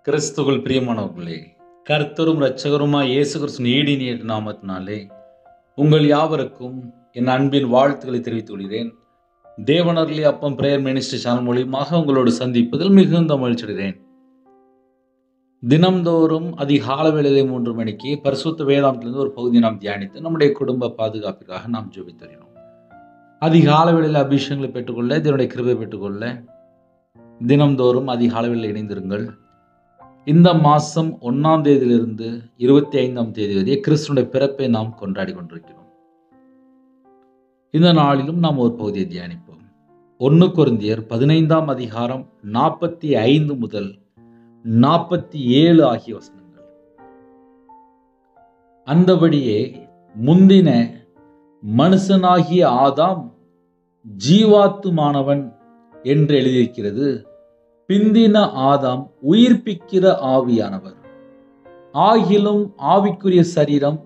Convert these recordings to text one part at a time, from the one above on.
கிறிஸ்துவுக்குள் பிரியமானவர்களே, கர்த்தரும் இரட்சகருமாய் இயேசு கிறிஸ்துவின் ஈடினிய நாமத்தினாலே உங்கள் யாவருக்கும் என் அன்பின் வாழ்த்துக்களை தெரிவித்துக் கொள்கிறேன். தேவனருளி அப்பம் பிரேயர் மினிஸ்ட்ரி சேனல் மூலியமாக உங்களோடு சந்திப்பதில் மிகுந்த மகிழ்ச்சி அடைகிறேன். தினம்தோறும் அதிகாலை வேளையிலே 3 மணிக்கு பரிசுத்த வேதாகமத்திலிருந்து ஒரு பகுதியை நாம் தியானித்து நம்முடைய குடும்ப பாதுகாப்பிற்காக நாம் ஜெபித்து வருகிறோம். அதிகாலை வேளையில் அபிஷேகங்களை பெற்றுக்கொள்ள, தேவனுடைய கிருபை பெற்றுக்கொள்ள தினம்தோறும் அதிகாலை வேளையில் இணைந்திருங்கள். இந்த மாதம் 1ஆம் தேதியிலிருந்து 25ஆம் தேதி வரை கிறிஸ்துவினுடைய பிறப்பை நாம் கொண்டாடி கொண்டிருக்கிறோம். இந்த நாளிலும் நாம் ஒரு பகுதியை தியானிப்போம். 1 கொரிந்தியர் 15ஆம் அதிகாரம் 45 முதல் 47 ஆகிய வசனங்கள். அந்தபடியே முந்தின மனுஷனாகிய ஆதாம் ஜீவாத்துமானவன் என்று எழுதியிருக்கிறது. பிந்தின ஆதாம் உயிர்ப்பிக்கிற ஆவியானவர். ஆகிலும் ஆவிக்குரிய சரீரம்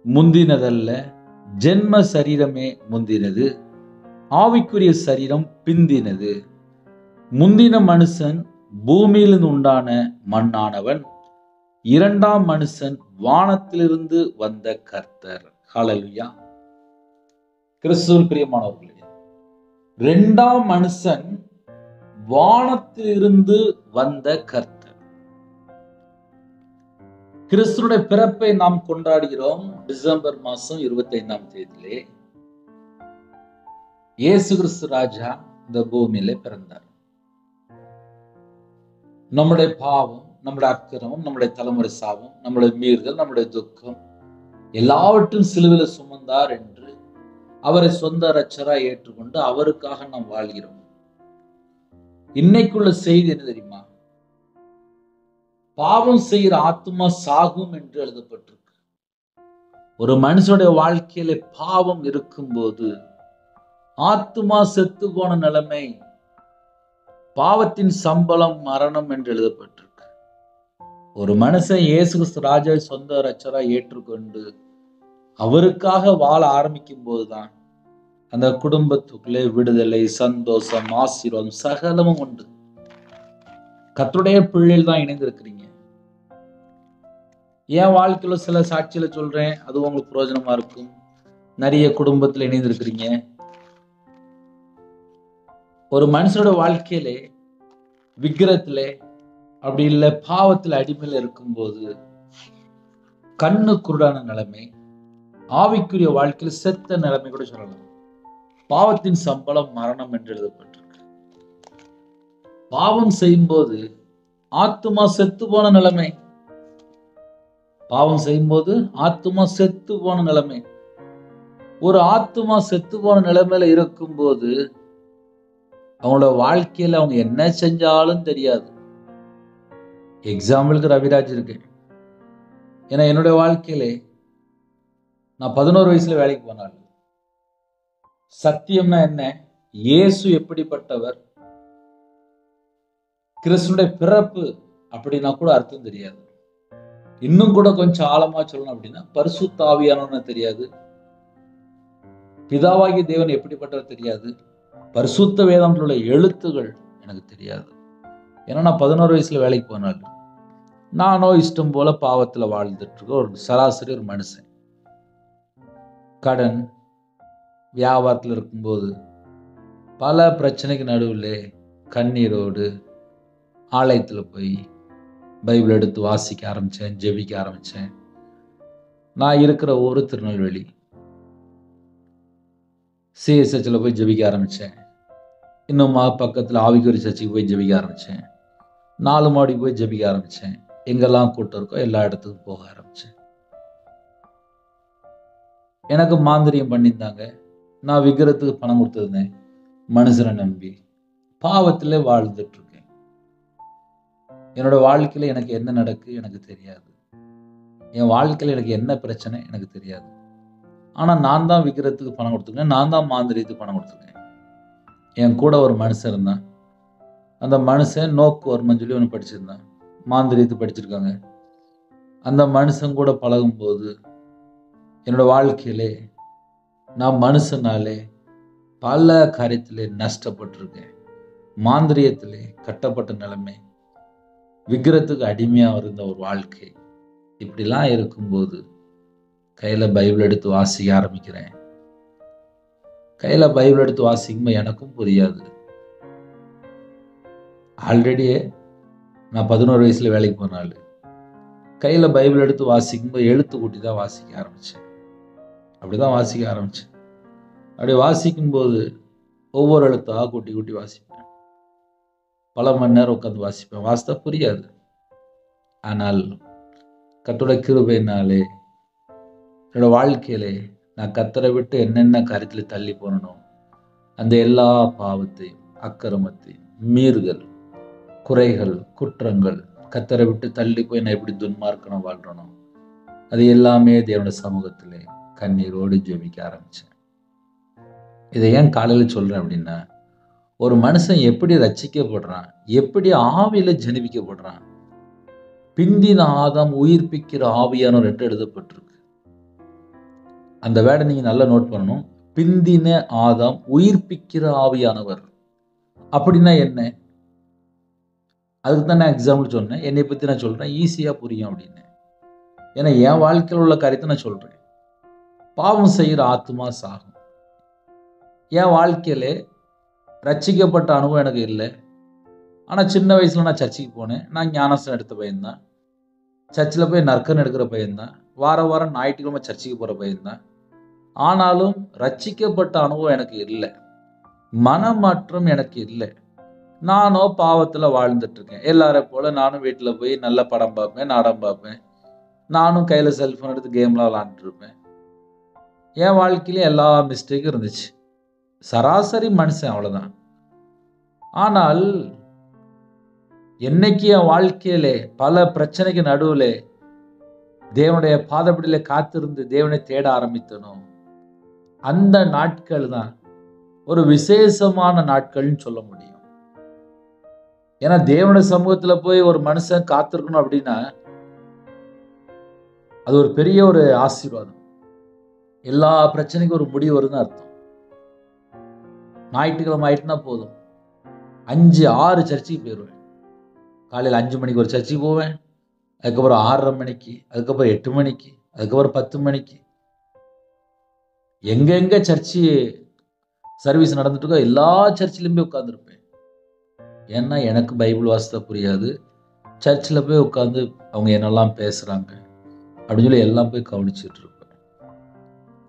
முந்தினதல்ல, ஜென்ம சரீரமே முந்தினது. ஆவிக்குரிய சரீரம் பிந்தினது. முந்தின மனுஷன் பூமியிலிருந்து உண்டான மண்ணானவன், 2ஆம் மனுஷன் வானத்திலிருந்து வந்த கர்த்தர். ஹல்லேலூயா. கிறிஸ்துவுக்குள் பிரியமானவர்களே, 2ஆம் மனுஷன் வானத்திலிருந்து வந்த கர்த்தர். கிறிஸ்துவினுடைய பிறப்பை நாம் கொண்டாடுகிறோம். டிசம்பர் மாதம் 25ஆம் தேதியிலே இயேசு கிறிஸ்து ராஜா இந்த பூமியிலே பிறந்தார். நம்முடைய பாவம், நம்முடைய அக்கிரமம், நம்முடைய தலைமுறை சாபம், நம்முடைய மீறுதல், நம்முடைய துக்கம் எல்லாவற்றும் சிலுவையில் சுமந்தார் என்று அவரை சொந்த இரட்சகராய் ஏற்றுக்கொண்டு அவருக்காக நாம் வாழ்கிறோம். இன்னைக்குள்ள செய்தி என்ன தெரியுமா? பாவம் செய்கிற ஆத்மா சாகும் என்று எழுதப்பட்டிருக்கு. ஒரு மனுஷனுடைய வாழ்க்கையில பாவம் இருக்கும்போது ஆத்மா செத்து போன நிலைமை, பாவத்தின் சம்பளம் மரணம் என்று எழுதப்பட்டிருக்கு. ஒரு மனுஷன் இயேசு கிறிஸ்து ராஜாவை சொந்த இரட்சகராய் ஏற்றுக்கொண்டு அவருக்காக வாழ ஆரம்பிக்கும் போதுதான் அந்த குடும்பத்துக்குள்ளே விடுதலை, சந்தோஷம், ஆசீர்வாதம் சகலமும் உண்டு. கர்த்தருடைய பிள்ளைகள் தான் இணைந்திருக்கிறீங்க. என் வாழ்க்கையில சில சாட்சியில சொல்றேன், அது உங்களுக்கு பிரயோஜனமா இருக்கும். நிறைய குடும்பத்துல இணைந்திருக்கிறீங்க. ஒரு மனுஷனோட வாழ்க்கையிலே விக்கிரத்திலே அப்படி இல்லை பாவத்தில் அடிமையில இருக்கும்போது கண்ணு குருடான நிலைமை, ஆவிக்குரிய வாழ்க்கையில செத்த நிலைமை கூட சொல்லலாம். பாவத்தின் சம்பளம் மரணம் என்று எழுதப்பட்டிருக்கு. பாவம் செய்யும்போது ஆத்துமா செத்து போன நிலைமை. பாவம் செய்யும்போது ஆத்துமா செத்து போன நிலைமை. ஒரு ஆத்துமா செத்து போன நிலைமையில இருக்கும்போது அவங்களோட வாழ்க்கையில அவங்க என்ன செஞ்சாலும் தெரியாது. எக்ஸாம்பிளுக்கு ரவிராஜ் இருக்கு. ஏன்னா என்னுடைய வாழ்க்கையிலே நான் 11 வயசுல வேலைக்கு போனாள். சத்தியம்னா என்ன, இயேசு எப்படிப்பட்டவர், கிறிஸ்துடைய பிறப்பு அப்படின்னா கூட அர்த்தம் தெரியாது. இன்னும் கூட கொஞ்சம் ஆழமா சொல்லணும் அப்படின்னா பரிசுத்த ஆவியானவர்னு தெரியாது, பிதாவாகிய தேவன் எப்படிப்பட்டவர் தெரியாது, பரிசுத்த வேதத்தில் உள்ள எழுத்துகள் எனக்கு தெரியாது. ஏன்னா நான் 11 வயசுல வேலைக்கு போனாள். நானோ இஷ்டம் போல பாவத்துல வாழ்ந்துட்டு இருக்க ஒரு சராசரி ஒரு மனுஷன். கடன் வியாபாரத்தில் இருக்கும்போது பல பிரச்சனைக்கு நடுவில் கண்ணீரோடு ஆலயத்தில் போய் பைபிள் எடுத்து வாசிக்க ஆரம்பித்தேன், ஜெபிக்க ஆரம்பித்தேன். நான் இருக்கிற ஊர் திருநெல்வேலி. சிஎஸ்ஹெச்சில் போய் ஜெபிக்க ஆரம்பித்தேன். இன்னும் பக்கத்தில் ஆவிக்குரிய சர்ச்சுக்கு போய் ஜெபிக்க ஆரம்பித்தேன். 4 மாடிக்கு போய் ஜெபிக்க ஆரம்பித்தேன். எங்கெல்லாம் கூட்டம் இருக்கோ எல்லா இடத்துக்கும் போக ஆரம்பித்தேன். எனக்கு மாந்திரியம் பண்ணியிருந்தாங்க. நான் விக்கிரத்துக்கு பணம் கொடுத்துருந்தேன். மனுஷனை நம்பி பாவத்திலே வாழ்ந்துட்டு இருக்கேன். என்னோட வாழ்க்கையில எனக்கு என்ன நடக்கு எனக்கு தெரியாது. என் வாழ்க்கையில எனக்கு என்ன பிரச்சனை எனக்கு தெரியாது. ஆனா நான் தான் விக்கிரத்துக்கு பணம் கொடுத்துருக்கேன், நான் தான் மாந்திரியத்துக்கு பணம் கொடுத்துருக்கேன். என் கூட ஒரு மனுஷன் இருந்தான். அந்த மனுஷன் நோக்கு வர்மன்னு சொல்லி ஒன்று படிச்சிருந்தான். மாந்திரியத்துக்கு படிச்சிருக்காங்க. அந்த மனுஷன் கூட பழகும்போது என்னோட வாழ்க்கையிலே நான் மனுஷனாலே பல காரியத்திலே நஷ்டப்பட்டிருக்கேன். மாந்திரியத்திலே கட்டப்பட்ட நிலைமை. விக்கிரத்துக்கு அடிமையா இருந்த ஒரு வாழ்க்கை. இப்படிலாம் இருக்கும்போது கையில பைபிள் எடுத்து வாசிக்க ஆரம்பிக்கிறேன். கையில பைபிள் எடுத்து வாசிக்கும்போது எனக்கும் புரியாது. ஆல்ரெடியே நான் 11 வயசுல வேலைக்கு போன ஆளு. கையில பைபிள் எடுத்து வாசிக்கும்போது எழுத்து கூட்டி தான் வாசிக்க ஆரம்பிச்சேன். அப்படிதான் வாசிக்க ஆரம்பிச்சேன். அப்படி வாசிக்கும்போது ஒவ்வொரு எழுத்தா கூட்டி கூட்டி வாசிப்பேன். பல மணி நேரம் உட்காந்து வாசிப்பேன். வாசித்தா புரியாது. ஆனால் கர்த்தருடைய கிருபையினாலே என்னோட வாழ்க்கையிலே நான் கர்த்தரை விட்டு என்னென்ன காரியத்துல தள்ளி போனனோ அந்த எல்லா பாவத்தையும், அக்கிரமத்தையும், மீறுதல், குறைகள், குற்றங்கள், கர்த்தரை விட்டு தள்ளி போய் நான் எப்படி துன்மார்க்கனா வாழ்றனோ அது எல்லாமே தேவனுடைய சமூகத்திலே கண்ணீரோடு ஜெபிக்க ஆரம்பிச்சேன். இதை ஏன் காலையில சொல்றேன் அப்படின்னா, ஒரு மனுஷன் எப்படி ரட்சிக்கப்படுறான், எப்படி ஆவியில ஜெனிபிக்கப்படுறான், பிந்தின ஆதாம் உயிர்ப்பிக்கிற ஆவியானவர் என்று எழுதப்பட்டிருக்கு. அந்த வேர்டை நீங்க நல்லா நோட் பண்ணணும். பிந்தின ஆதாம் உயிர்ப்பிக்கிற ஆவியானவர் அப்படின்னா என்ன? அதுக்கு தான் நான் எக்ஸாம்பிள் சொன்னேன். என்னை பத்தி நான் சொல்றேன், ஈஸியா புரியும் அப்படின்னு. ஏன்னா என் வாழ்க்கையில் உள்ள காரியத்தை நான் சொல்றேன். பாவம் செய்கிற ஆத்மா சாகும். என் வாழ்க்கையில ரட்சிக்கப்பட்ட அனுபவம் எனக்கு இல்லை. ஆனா சின்ன வயசுல நான் சர்ச்சுக்கு போனேன். நான் ஞானஸ்நானம் எடுத்த பையன்தான். சர்ச்சில் போய் நற்கன் எடுக்கிற பையன்தான். வாரம் ஞாயிற்றுக்கிழமை சர்ச்சுக்கு போற பையன்தான். ஆனாலும் ரட்சிக்கப்பட்ட அனுபவம் எனக்கு இல்லை. மனமாற்றம் எனக்கு இல்லை. நானோ பாவத்துல வாழ்ந்துட்டு இருக்கேன். எல்லாரை போல நானும் வீட்டுல போய் நல்ல படம் பார்ப்பேன், நாடகம் பார்ப்பேன். நானும் கையில செல்போன் எடுத்து கேம்லாம் விளாண்டுட்டு இருப்பேன். என் வாழ்க்கையில எல்லா மிஸ்டேக்கும் இருந்துச்சு. சராசரி மனுஷன், அவ்வளவுதான். ஆனால் என்னைக்கு என் வாழ்க்கையிலே பல பிரச்சனைக்கு நடுவுல தேவனுடைய பாதப்படியில காத்திருந்து தேவனை தேட ஆரம்பித்தனோ அந்த நாட்கள் தான் ஒரு விசேஷமான நாட்கள்னு சொல்ல முடியும். ஏன்னா தேவனுடைய சமூகத்துல போய் ஒரு மனுஷன் காத்திருக்கணும் அப்படின்னா அது ஒரு பெரிய ஒரு ஆசீர்வாதம். எல்லா பிரச்சனைக்கும் ஒரு முடிவு வருதுன்னு அர்த்தம். ஞாயிற்றுக்கிழமை ஆயிட்டுனா போதும், 5-6 சர்ச்சுக்கு போயிடுவேன். காலையில் 5 மணிக்கு ஒரு சர்ச்சுக்கு போவேன், அதுக்கப்புறம் 6:30 மணிக்கு, அதுக்கப்புறம் 8 மணிக்கு, அதுக்கப்புறம் 10 மணிக்கு. எங்கெங்க சர்ச்சு சர்வீஸ் நடந்துட்டு இருக்கோ எல்லா சர்ச்சிலும் போய் உட்காந்துருப்பேன். ஏன்னா எனக்கு பைபிள் வாசித்தா புரியாது. சர்ச்சில் போய் உட்காந்து அவங்க என்னெல்லாம் பேசுறாங்க அப்படின்னு சொல்லி எல்லாம் போய் கவனிச்சுட்டு இருப்பேன்.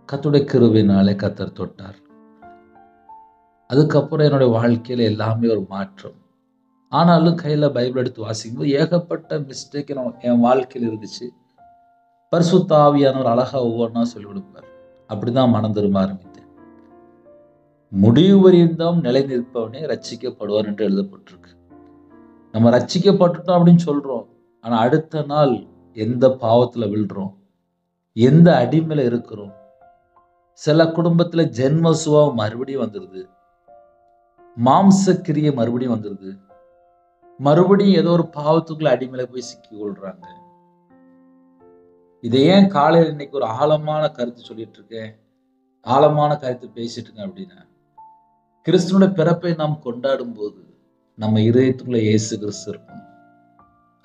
கர்த்தருடைய கிருபையினாலே கர்த்தர் தொட்டார். அதுக்கப்புறம் என்னுடைய வாழ்க்கையில எல்லாமே ஒரு மாற்றம். ஆனாலும் கையில பைபிள் எடுத்து வாசிக்கும்போது ஏகப்பட்ட மிஸ்டேக் என் வாழ்க்கையில் இருந்துச்சு. பரிசுத்த ஆவியானவர் அழகா ஒவ்வொன்றா சொல்லிக் கொடுப்பார். அப்படிதான் மனம் திரும்ப ஆரம்பித்தேன். முடிவு வரையும் நிலை நிற்பவனே ரட்சிக்கப்படுவார் என்று எழுதப்பட்டிருக்கு. நம்ம ரட்சிக்கப்பட்டுட்டோம் அப்படின்னு சொல்றோம். ஆனா அடுத்த நாள் எந்த பாவத்துல விழுறோம், எந்த அடிமையில இருக்கிறோம். சில குடும்பத்துல ஜென்ம சுபாவம் மறுபடியும் வந்துருது, மாம்ச கிரியை மறுபடியும் வந்துருது, மறுபடியும் ஏதோ ஒரு பாவத்துக்குள்ள அடிமையில போய் சிக்கி கொள்றாங்க. இதை ஏன் காலையில் இன்னைக்கு ஒரு ஆழமான கருத்து சொல்லிட்டு இருக்கேன், ஆழமான கருத்து பேசிட்டு இருக்கேன் அப்படின்னா, கிறிஸ்துவனுடைய பிறப்பை நாம் கொண்டாடும் போது நம்ம இதயத்துக்குள்ள இயேசு கிறிஸ்து இருக்கும்.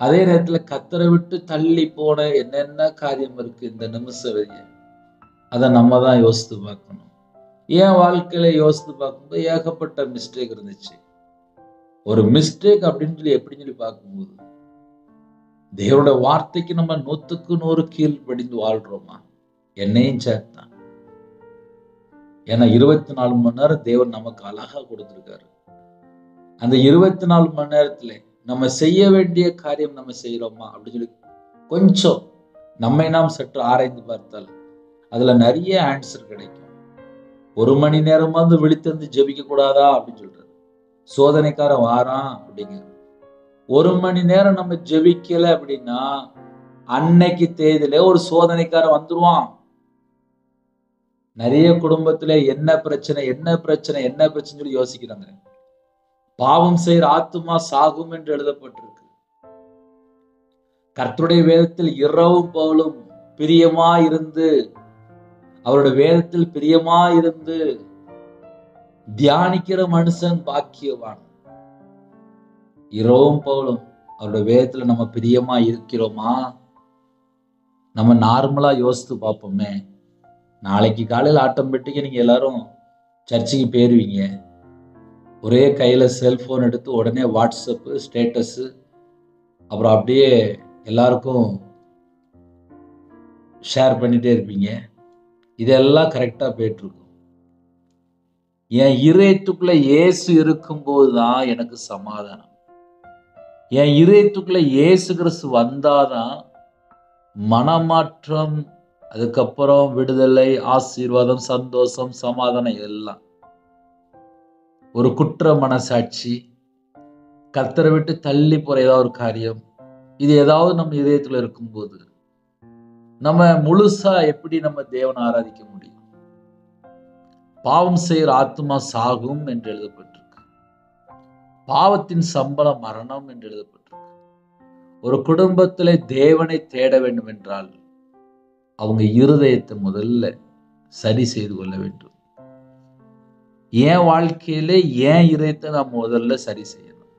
அதே நேரத்துல கர்த்தரை விட்டு தள்ளி போன என்னென்ன காரியம் இருக்கு இந்த நிமிஷம் வரைய, அதை நம்ம தான் யோசித்து பார்க்கணும். என் வாழ்க்கையில யோசித்து பார்க்கும்போது ஏகப்பட்ட மிஸ்டேக் இருந்துச்சு. ஒரு மிஸ்டேக் அப்படின்னு சொல்லி எப்படின்னு சொல்லி பார்க்கும்போது, தேவனோட வார்த்தைக்கு நம்ம 100க்கு 100 கீழ்ப்படிந்து வாழ்றோமா? என்னையும் சேர்த்தான். ஏன்னா 24 மணி நேரம் தேவன் நமக்கு அழகா கொடுத்திருக்காரு. அந்த 24 மணி நேரத்துல நம்ம செய்ய வேண்டிய காரியம் நம்ம செய்யறோமா அப்படின்னு சொல்லி கொஞ்சம் நம்மை நாம் சற்று ஆராய்ந்து பார்த்தால் அதுல நிறைய ஆன்சர் கிடைக்கும். 1 மணி நேரமாவது விழித்திருந்து ஜெபிக்க கூடாதா அப்படின்னு சொல்றாரு. சோதனைக்காரன் வாரான் அப்படிங்கிற 1 மணி நேரம் நம்ம ஜெபிக்கல அப்படின்னா அன்னைக்கு தேதியில ஒரு சோதனைக்காரன் வந்துருவான். நிறைய குடும்பத்துல என்ன பிரச்சனை என்ன பிரச்சனை என்ன பிரச்சனை சொல்லி யோசிக்கிறாங்க. பாவம் செய்கிற ஆத்துமா சாகும் என்று எழுதப்பட்டிருக்கு. கர்த்தருடைய வேதத்தில் இரவும் பகலும் பிரியமா இருந்து அவருடைய வேதத்தில் பிரியமா இருந்து தியானிக்கிற மனுஷன் பாக்கியவான். இரவும் பகலும் அவருடைய வேதத்துல நம்ம பிரியமா இருக்கிறோமா? நம்ம நார்மலா யோசித்து பார்ப்போமே. நாளைக்கு காலையில் ஆட்டோமேட்டிக்கா நீங்க எல்லாரும் சர்ச்சுக்கு போயிருவீங்க. ஒரே கையில செல்போன் எடுத்து உடனே வாட்ஸ்அப் ஸ்டேட்டஸ், அப்புறம் அப்படியே எல்லாருக்கும் ஷேர் பண்ணிட்டே இருப்பீங்க. இதெல்லாம் கரெக்டா போயிட்டு இருக்கும். என் இதயத்துக்குள்ள இயேசு இருக்கும்போது தான் எனக்கு சமாதானம். என் இதயத்துக்குள்ள இயேசு கிறிஸ்து வந்தாதான் மனமாற்றம், அதுக்கப்புறம் விடுதலை, ஆசீர்வாதம், சந்தோஷம், சமாதானம் எல்லாம். ஒரு குற்ற மனசாட்சி, கர்த்தரை விட்டு தள்ளி போற ஏதாவது ஒரு காரியம், இது ஏதாவது நம்ம இதயத்துல இருக்கும்போது நம்ம முழுசா எப்படி நம்ம தேவனை ஆராதிக்க முடியும்? பாவம் செய்கிற ஆத்துமா சாகும் என்று எழுதப்பட்டிருக்கு. பாவத்தின் சம்பளம் மரணம் என்று எழுதப்பட்டிருக்கு. ஒரு குடும்பத்திலே தேவனை தேட வேண்டும் என்றால் அவங்க இருதயத்தை முதல்ல சரி செய்து கொள்ள வேண்டும். என் வாழ்க்கையில என் இதயத்தை நான் முதல்ல சரி செய்யணும்.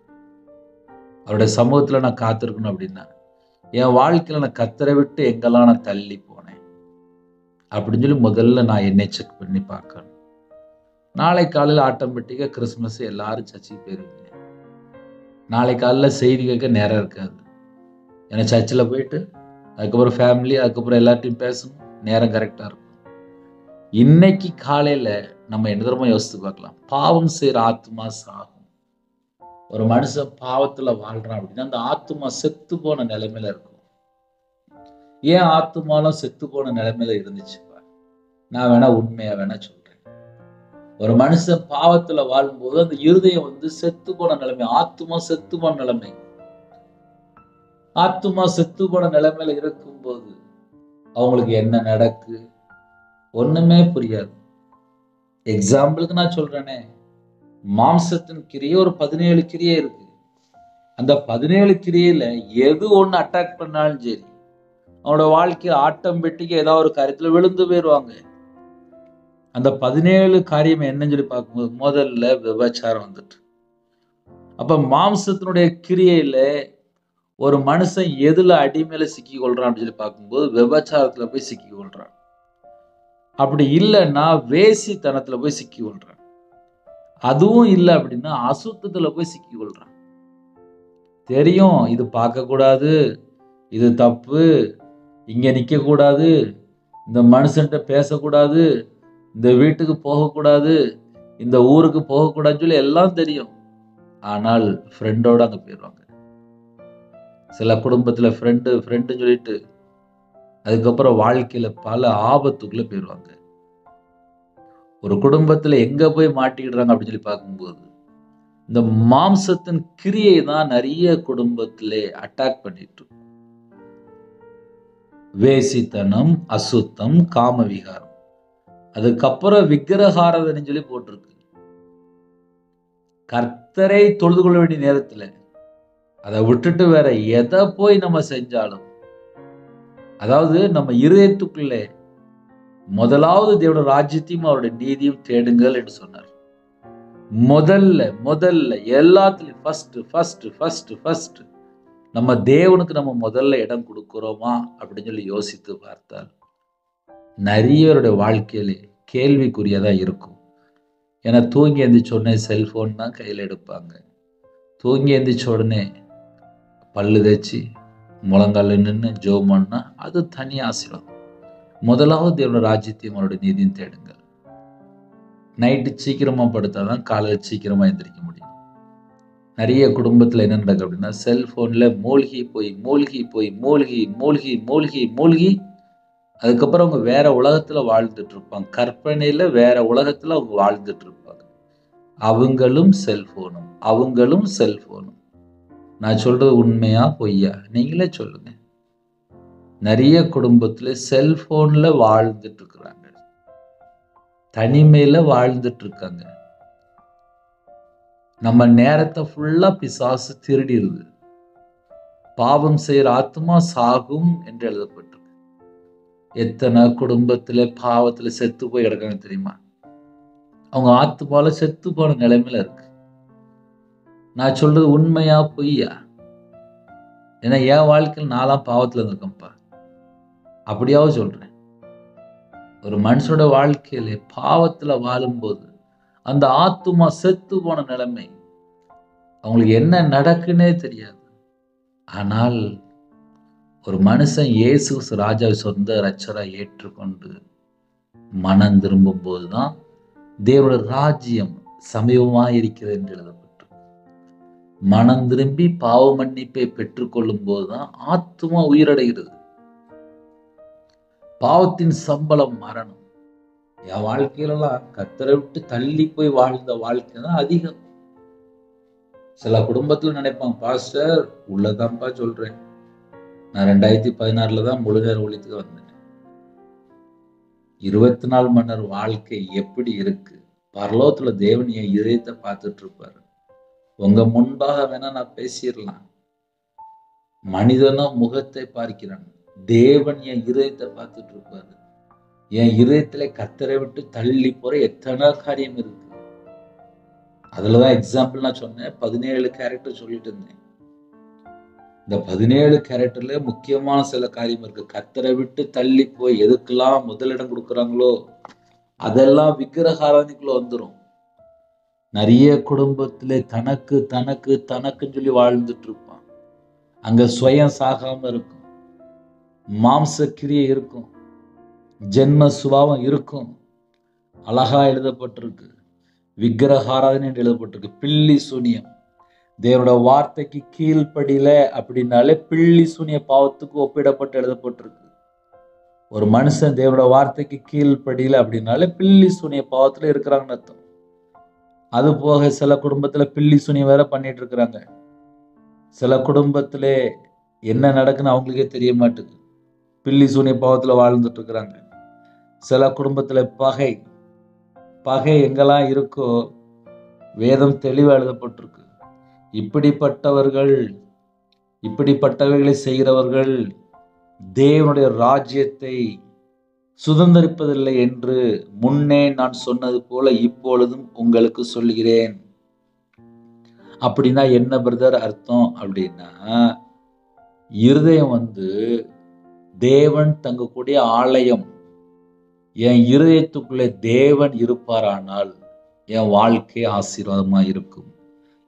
அவருடைய சமூகத்துல நான் காத்திருக்கணும். அப்படின்னா என் வாழ்க்கையில நான் கர்த்தரை விட்டு எங்கெல்லாம் நான் தள்ளி போனேன் அப்படின்னு சொல்லி முதல்ல நான் என்னை செக் பண்ணி பார்க்கணும். நாளை காலையில் ஆட்டோமேட்டிக்கா கிறிஸ்துமஸ் எல்லாரும் சர்ச்சுக்கு போயிருவீங்க. நாளை காலையில் செய்தி கேட்க நேரம் இருக்காது. ஏன்னா சர்ச்சில் போயிட்டு அதுக்கப்புறம் ஃபேமிலி, அதுக்கப்புறம் எல்லாத்தையும் பேசணும், நேரம் கரெக்டா இருக்கும். இன்னைக்கு காலையில நம்ம என்ன தரமா யோசித்து பார்க்கலாம். பாவம் செய்யற ஆத்மா சாகும். ஒரு மனுஷன் பாவத்துல வாழ்றான் அப்படின்னா அந்த ஆத்மா செத்து போன நிலைமையில இருக்கும். ஏன் ஆத்மாலாம் செத்து போன நிலைமையில இருந்துச்சு? நான் வேணா உண்மையா வேணா சொல்றேன். ஒரு மனுஷன் பாவத்துல வாழும்போது அந்த இருதயம் செத்து போன நிலைமை, ஆத்மா செத்து போன நிலைமை. ஆத்மா செத்து போன நிலைமையில இருக்கும்போது அவங்களுக்கு என்ன நடக்கு ஒண்ணுமே புரியாது. எக்ஸாம்பிளுக்கு நான் சொல்றேனே, மாம்சத்தின் கிரியை ஒரு 17 கிரியை இருக்கு. அந்த 17 கிரியையில எது ஒண்ணு அட்டாக் பண்ணாலும் சரி, அவனோட வாழ்க்கையை ஆட்டோமேட்டிக்கா ஏதாவது ஒரு காரியத்துல விழுந்து போயிடுவாங்க. அந்த 17 காரியம் என்னன்னு சொல்லி பார்க்கும்போது முதல்ல விபச்சாரம் வந்துட்டு. அப்ப மாம்சத்தினுடைய கிரியையில ஒரு மனுஷன் எதுல அடிமையில சிக்கி கொள்றான் அப்படின்னு சொல்லி பார்க்கும்போது விபச்சாரத்துல போய் சிக்கி கொள்றான். அப்படி இல்லைன்னா வேசித்தனத்துல போய் சிக்கி கொள்றான். அதுவும் இல்லை அப்படின்னா அசுத்தத்துல போய் சிக்கி கொள்றான். தெரியும் இது பார்க்க கூடாது, இது தப்பு, இங்க நிக்க கூடாது, இந்த மனுஷன்கிட்ட பேசக்கூடாது, இந்த வீட்டுக்கு போகக்கூடாது, இந்த ஊருக்கு போகக்கூடாதுன்னு சொல்லி எல்லாம் தெரியும். ஆனால் ஃப்ரெண்டோட அங்க போயிடுவாங்க. சில குடும்பத்துல ஃப்ரெண்டு சொல்லிட்டு அதுக்கப்புறம் வாழ்க்கையில பல ஆபத்துக்குள்ள போயிடுவாங்க. ஒரு குடும்பத்துல எங்க போய் மாட்டிக்கிடுறாங்க அப்படின்னு சொல்லி பார்க்கும்போது இந்த மாம்சத்தின் கிரியை தான் நிறைய குடும்பத்திலே அட்டாக் பண்ணிட்டு. வேசித்தனம், அசுத்தம், காம விகாரம், அதுக்கப்புறம் விக்கிரகாராதனை சொல்லி போட்டிருக்கு. கர்த்தரை தொழுது கொள்ள வேண்டிய நேரத்துல அதை விட்டுட்டு வேற எதை போய் நம்ம செஞ்சாலும், அதாவது நம்ம இருதயத்துக்குள்ளே முதலாவது தேவனுடைய ராஜ்யத்தையும் அவருடைய நீதியும் தேடுங்கள் என்று சொன்னார். முதல்ல எல்லாத்துலயும் ஃபர்ஸ்ட் நம்ம தேவனுக்கு நம்ம முதல்ல இடம் கொடுக்கிறோமா அப்படின்னு சொல்லி யோசித்து பார்த்தால் நிறையவருடைய வாழ்க்கையிலே கேள்விக்குரியதா இருக்கும். ஏன்னா தூங்கி எந்திரிச்ச உடனே செல்போன் தான் கையில் எடுப்பாங்க. தூங்கி எந்திரிச்ச உடனே பல்லு தேய்ச்சி முழங்கால நின்று ஜெபம் பண்ணா அது தனி ஆசீர்வாதம். முதலாவது தேவனுடைய ராஜ்யத்தையும் அவருடைய நீதியும் தேடுங்கள். நைட்டு சீக்கிரமா படுத்தாதான் காலையில் சீக்கிரமா எந்திரிக்க முடியும். நிறைய குடும்பத்துல என்ன நடக்கு அப்படின்னா செல்போன்ல மூழ்கி அதுக்கப்புறம் அவங்க வேற உலகத்துல வாழ்ந்துட்டு இருப்பாங்க. கற்பனையில வேற உலகத்துல அவங்க வாழ்ந்துட்டு இருப்பாங்க. அவங்களும் செல்போனும். நான் சொல்றது உண்மையா பொய்யா நீங்களே சொல்லுங்க. நிறைய குடும்பத்துல செல்போன்ல வாழ்ந்துட்டு இருக்கிறாங்க, தனிமையில வாழ்ந்துட்டு இருக்காங்க. நம்ம நேரத்தை ஃபுல்லா பிசாசு திருடிடுது. பாவம் செய்யற ஆத்மா சாகும் என்று எழுதப்பட்டிருக்கு. எத்தனை குடும்பத்துல பாவத்துல செத்து போய் கிடக்காங்க தெரியுமா? அவங்க ஆத்மால செத்து போன நிலைமையில இருக்கு. நான் சொல்றது உண்மையா பொய்யா? ஏன்னா என் வாழ்க்கையில் நான்லாம் பாவத்தில் இருந்திருக்கேன்ப்பா. அப்படியாவது சொல்றேன். ஒரு மனுஷனோட வாழ்க்கையில பாவத்துல வாழும்போது அந்த ஆத்துமா செத்து போன நிலைமை, அவங்களுக்கு என்ன நடக்குன்னே தெரியாது. ஆனால் ஒரு மனுஷன் இயேசு ராஜாவை சொந்த இரட்சகரா ஏற்றுக்கொண்டு மனம் திரும்பும் போதுதான் தேவனுடைய ராஜ்யம் சமீபமாக இருக்கிறது என்று எழுதப்பட்டு, மனம் திரும்பி பாவ மன்னிப்பை பெற்றுக்கொள்ளும் போதுதான் ஆத்துமா உயிரடைகிறது. பாவத்தின் சம்பளம் மரணம். என் வாழ்க்கையிலலாம் கர்த்தரை விட்டு தள்ளி போய் வாழ்ந்த வாழ்க்கை தான் அதிகம். சில குடும்பத்துல நினைப்பாங்க, பாஸ்டர் உள்ளதான்ப்பா சொல்றேன், நான் 2016 தான் முழு நேர ஊழியத்துக்கு வந்தேன். 24 மணி நேரம் வாழ்க்கை எப்படி இருக்கு? பரலோகத்துல தேவன் என் இதயத்தை பார்த்துட்டு இருப்பாரு. உங்க முன்பாக வேணா நான் பேசிடலாம். மனிதனோ முகத்தை பார்க்கிறான், தேவன் என் இதயத்தை பார்த்துட்டு இருப்பாரு. என் இதயத்துல கர்த்தரை விட்டு தள்ளி போற எத்தனை காரியம் இருக்கு. அதுலதான் எக்ஸாம்பிள் நான் சொன்னேன், 17 கேரக்டர் சொல்லிட்டு இருந்தேன். இந்த 17 கேரக்டர்ல முக்கியமான சில காரியம் இருக்கு. கர்த்தரை விட்டு தள்ளி போய் எதுக்கெல்லாம் முதலிடம் கொடுக்குறாங்களோ அதெல்லாம் விக்கிரக ஆராதனைக்குள்ள வந்துடும். நிறைய குடும்பத்திலே தனக்கு தனக்கு தனக்குன்னு சொல்லி வாழ்ந்துட்டு இருப்பான். அங்க சுயம் சாகாம இருக்கும், மாம்ச கிரியை இருக்கும், ஜென்ம சுபாவம் இருக்கும். அழகா எழுதப்பட்டிருக்கு, விக்கிரக ஆராதனை என்று எழுதப்பட்டிருக்கு. பில்லி சூனியம், தேவனோட வார்த்தைக்கு கீழ்ப்படியில அப்படின்னாலே பில்லி சூனிய பாவத்துக்கு ஒப்பிடப்பட்டு எழுதப்பட்டிருக்கு. ஒரு மனுஷன் தேவனோட வார்த்தைக்கு கீழ்ப்படியில அப்படின்னாலே பில்லி சூனிய பாவத்துல இருக்கிறாங்கன்னு அர்த்தம். அது போக சில குடும்பத்துல பில்லி சூனியம் வேற பண்ணிட்டு இருக்கிறாங்க. சில குடும்பத்துல என்ன நடக்குன்னு அவங்களுக்கே தெரிய மாட்டேங்குது, பில்லி சூனிய பாவத்துல வாழ்ந்துட்டு இருக்கிறாங்க. சில குடும்பத்துல பகை, பகை எங்கெல்லாம் இருக்கோ வேதம் தெளிவா எழுதப்பட்டிருக்கு. இப்படிப்பட்டவைகளை செய்கிறவர்கள் தேவனுடைய ராஜ்யத்தை சுதந்திரிப்பதில்லை என்று முன்னே நான் சொன்னது போல இப்பொழுதும் உங்களுக்கு சொல்கிறேன். அப்படின்னா என்ன பிரதர் அர்த்தம் அப்படின்னா, இருதயம் தேவன் தங்கக்கூடிய ஆலயம். என் இருதயத்துக்குள்ளே தேவன் இருப்பாரானால் என் வாழ்க்கை ஆசீர்வாதமா இருக்கும்.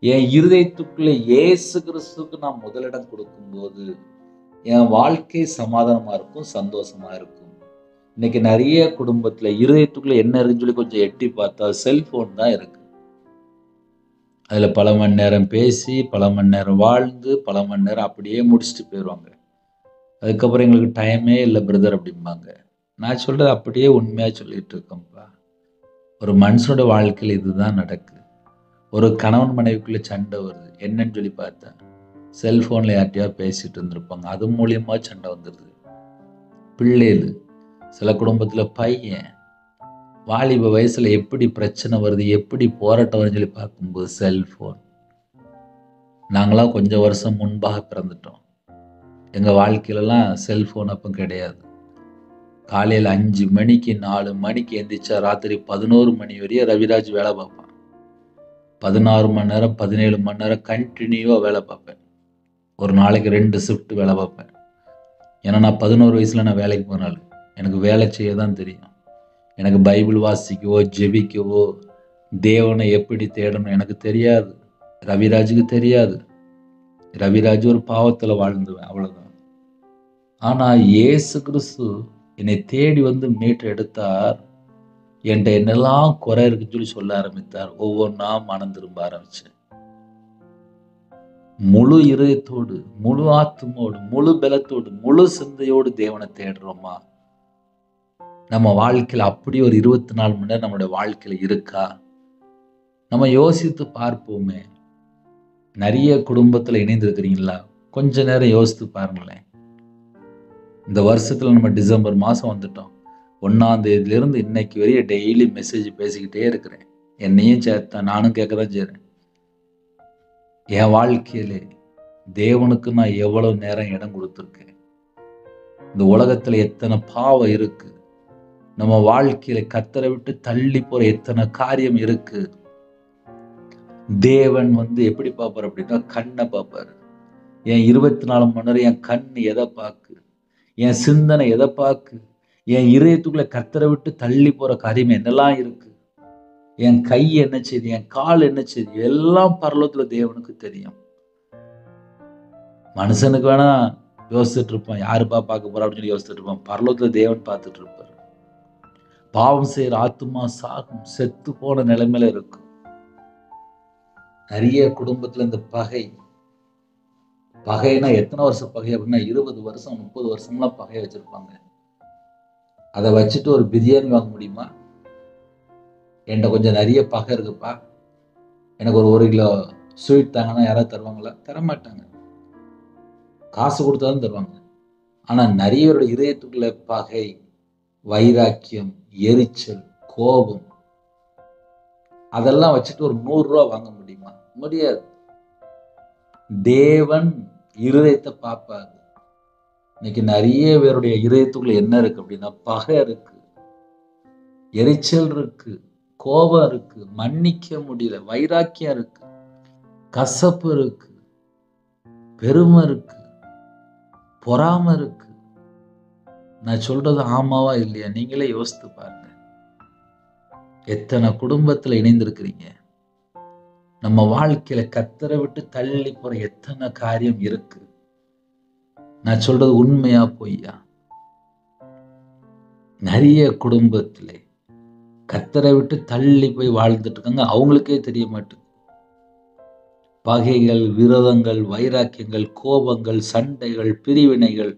என் இருதயத்துக்குள்ளே இயேசு கிறிஸ்துக்கு நான் முதலிடம் கொடுக்கும் போது என் வாழ்க்கை சமாதானமா இருக்கும், சந்தோஷமா இருக்கும். இன்னைக்கு நிறைய குடும்பத்துல இருதயத்துக்குள்ள என்ன இருக்குன்னு சொல்லி கொஞ்சம் எட்டி பார்த்தா செல்போன் தான் இருக்கு. அதுல பல மணி நேரம் பேசி, பல மணி நேரம் வாழ்ந்து, பல மணி நேரம் அப்படியே முடிச்சுட்டு போயிடுவாங்க. அதுக்கப்புறம் எங்களுக்கு டைமே இல்லை பிரதர் அப்படிம்பாங்க. நான் சொல்றது அப்படியே உண்மையா சொல்லிட்டு இருக்கேன்ப்பா. ஒரு மனுஷனோட வாழ்க்கையில் இதுதான் நடக்குது. ஒரு கணவன் மனைவிக்குள்ள சண்டை வருது, என்னன்னு சொல்லி பார்த்தா செல்போன்ல யார்ட்டையா பேசிட்டு இருந்திருப்பாங்க, அது மூலியமா சண்டை வந்துடுது. பிள்ளைகள், சில குடும்பத்துல பையன் வாலிப வயசுல எப்படி பிரச்சனை வருது, எப்படி போராட்டம் வருதுன்னு சொல்லி பார்க்கும்போது செல்போன். நாங்களாம் கொஞ்சம் வருஷம் முன்பாக பிறந்துட்டோம். எங்க வாழ்க்கையிலலாம் செல்போன் அப்போ கிடையாது. காலையில் 5 மணிக்கு 4 மணிக்கு எந்திரிச்சா ராத்திரி 11 மணி வரையும் ரவிராஜ் வேலை பார்ப்பான். 16 மணி நேரம் 17 மணி நேரம் கண்டினியூவாக வேலை பார்ப்பேன். ஒரு நாளைக்கு 2 ஷிஃப்ட் வேலை பார்ப்பேன். ஏன்னா நான் 11 வயசுல நான் வேலைக்கு போனாலும் எனக்கு வேலை செய்ய தான் தெரியும். எனக்கு பைபிள் வாசிக்கவோ ஜெபிக்கவோ தேவனை எப்படி தேடணும் எனக்கு தெரியாது. ரவிராஜுக்கு தெரியாது. ரவிராஜ் ஒரு பாவத்தில் வாழ்ந்துவேன், அவ்வளோதான். ஆனால் இயேசு கிறிஸ்து என்னை தேடி மீட்டு எடுத்தார். என்கிட்ட என்னெல்லாம் குறை இருக்குன்னு சொல்லி சொல்ல ஆரம்பித்தார். ஒவ்வொன்றா மனம் திரும்ப ஆரம்பிச்சேன். முழு இதயத்தோடு, முழு ஆத்துமோடு, முழு பலத்தோடு, முழு சிந்தையோடு தேவனை தேடுறோமா? நம்ம வாழ்க்கையில் அப்படி ஒரு 24 மணி நேரம் நம்மளுடைய வாழ்க்கையில இருக்கா? நம்ம யோசித்து பார்ப்போமே. நிறைய குடும்பத்துல இணைந்திருக்கிறீங்களா? கொஞ்ச நேரம் யோசித்து பாருங்களேன். இந்த வருஷத்துல நம்ம டிசம்பர் மாசம் வந்துட்டோம். 1ஆம் தேதியிலிருந்து இன்னைக்கு வரைய டெய்லி மெசேஜ் பேசிக்கிட்டே இருக்கிறேன். என்னையும் சேர்த்தா நானும் கேட்கதான் செய்றேன். என் வாழ்க்கையிலே தேவனுக்கு நான் எவ்வளவு நேரம் இடம் கொடுத்துருக்கேன்? இந்த உலகத்துல எத்தனை பாவம் இருக்கு? நம்ம வாழ்க்கையில கர்த்தரை விட்டு தள்ளி போற எத்தனை காரியம் இருக்கு? தேவன் எப்படி பார்ப்பார் அப்படின்னா கண்ணை பார்ப்பாரு. என் 24 மணி நேரம் என் கண் எதை பார்க்கு, என் சிந்தனை எதை பார்க்கு, என் இதயத்துக்குள்ள கர்த்தரை விட்டு தள்ளி போற காரியம் என்னெல்லாம் இருக்கு, என் கை என்ன செய்யுது, என் கால் என்ன செய்யுது, எல்லாம் பரலோகத்துல தேவனுக்கு தெரியும். மனுஷனுக்கு வேணா யோசிச்சுட்டு இருப்பான், யாருப்பா பார்க்க போறா அப்படின்னு சொல்லி யோசிச்சுட்டு இருப்பான். பரலோகத்துல தேவன் பார்த்துட்டு இருப்பார். பாவம் செய்யற ஆத்துமா சாகும், செத்து போன நிலைமையில இருக்கும். நிறைய குடும்பத்துல இந்த பகைனா எத்தனை வருஷம் பகை அப்படின்னா 20 வருஷம் 30 வருஷம்லாம் பகை வச்சிருப்பாங்க. அதை வச்சுட்டு ஒரு பிரியாணி வாங்க முடியுமா? என்கிட்ட கொஞ்சம் நிறைய பகை இருக்குப்பா, எனக்கு ஒரு 1 கிலோ ஸ்வீட் தாங்கன்னா யாராவது தருவாங்களா? தரமாட்டாங்க. காசு கொடுத்தாலும் தருவாங்க. ஆனா நிறைய பேருடைய இதயத்துக்குள்ள பகை, வைராக்கியம், எரிச்சல், கோபம், அதெல்லாம் வச்சுட்டு ஒரு 100 ரூபா வாங்க முடியுமா? முடியாது. தேவன் இருதயத்தை பார்ப்பாரு. இன்னைக்கு நிறைய பேருடைய இதயத்துக்குள்ள என்ன இருக்கு அப்படின்னா, பகை இருக்கு, எரிச்சல் இருக்கு, கோபம் இருக்கு, மன்னிக்க முடியல, வைராக்கியம் இருக்கு, கசப்பு இருக்கு, பெருமை இருக்கு, பொறாமை இருக்கு. நான் சொல்றது ஆமாவா இல்லையா? நீங்களே யோசித்து பாருங்க. எத்தனை குடும்பத்துல இணைந்திருக்கிறீங்க? நம்ம வாழ்க்கையில கர்த்தரை விட்டு தள்ளி போற எத்தனை காரியம் இருக்கு? நான் சொல்றது உண்மையா பொய்யா? நிறைய குடும்பத்திலே கர்த்தரை விட்டு தள்ளி போய் வாழ்ந்துட்டு இருக்காங்க, அவங்களுக்கே தெரிய மாட்டேங்குது. பகைகள், விரோதங்கள், வைராக்கியங்கள், கோபங்கள், சண்டைகள், பிரிவினைகள்,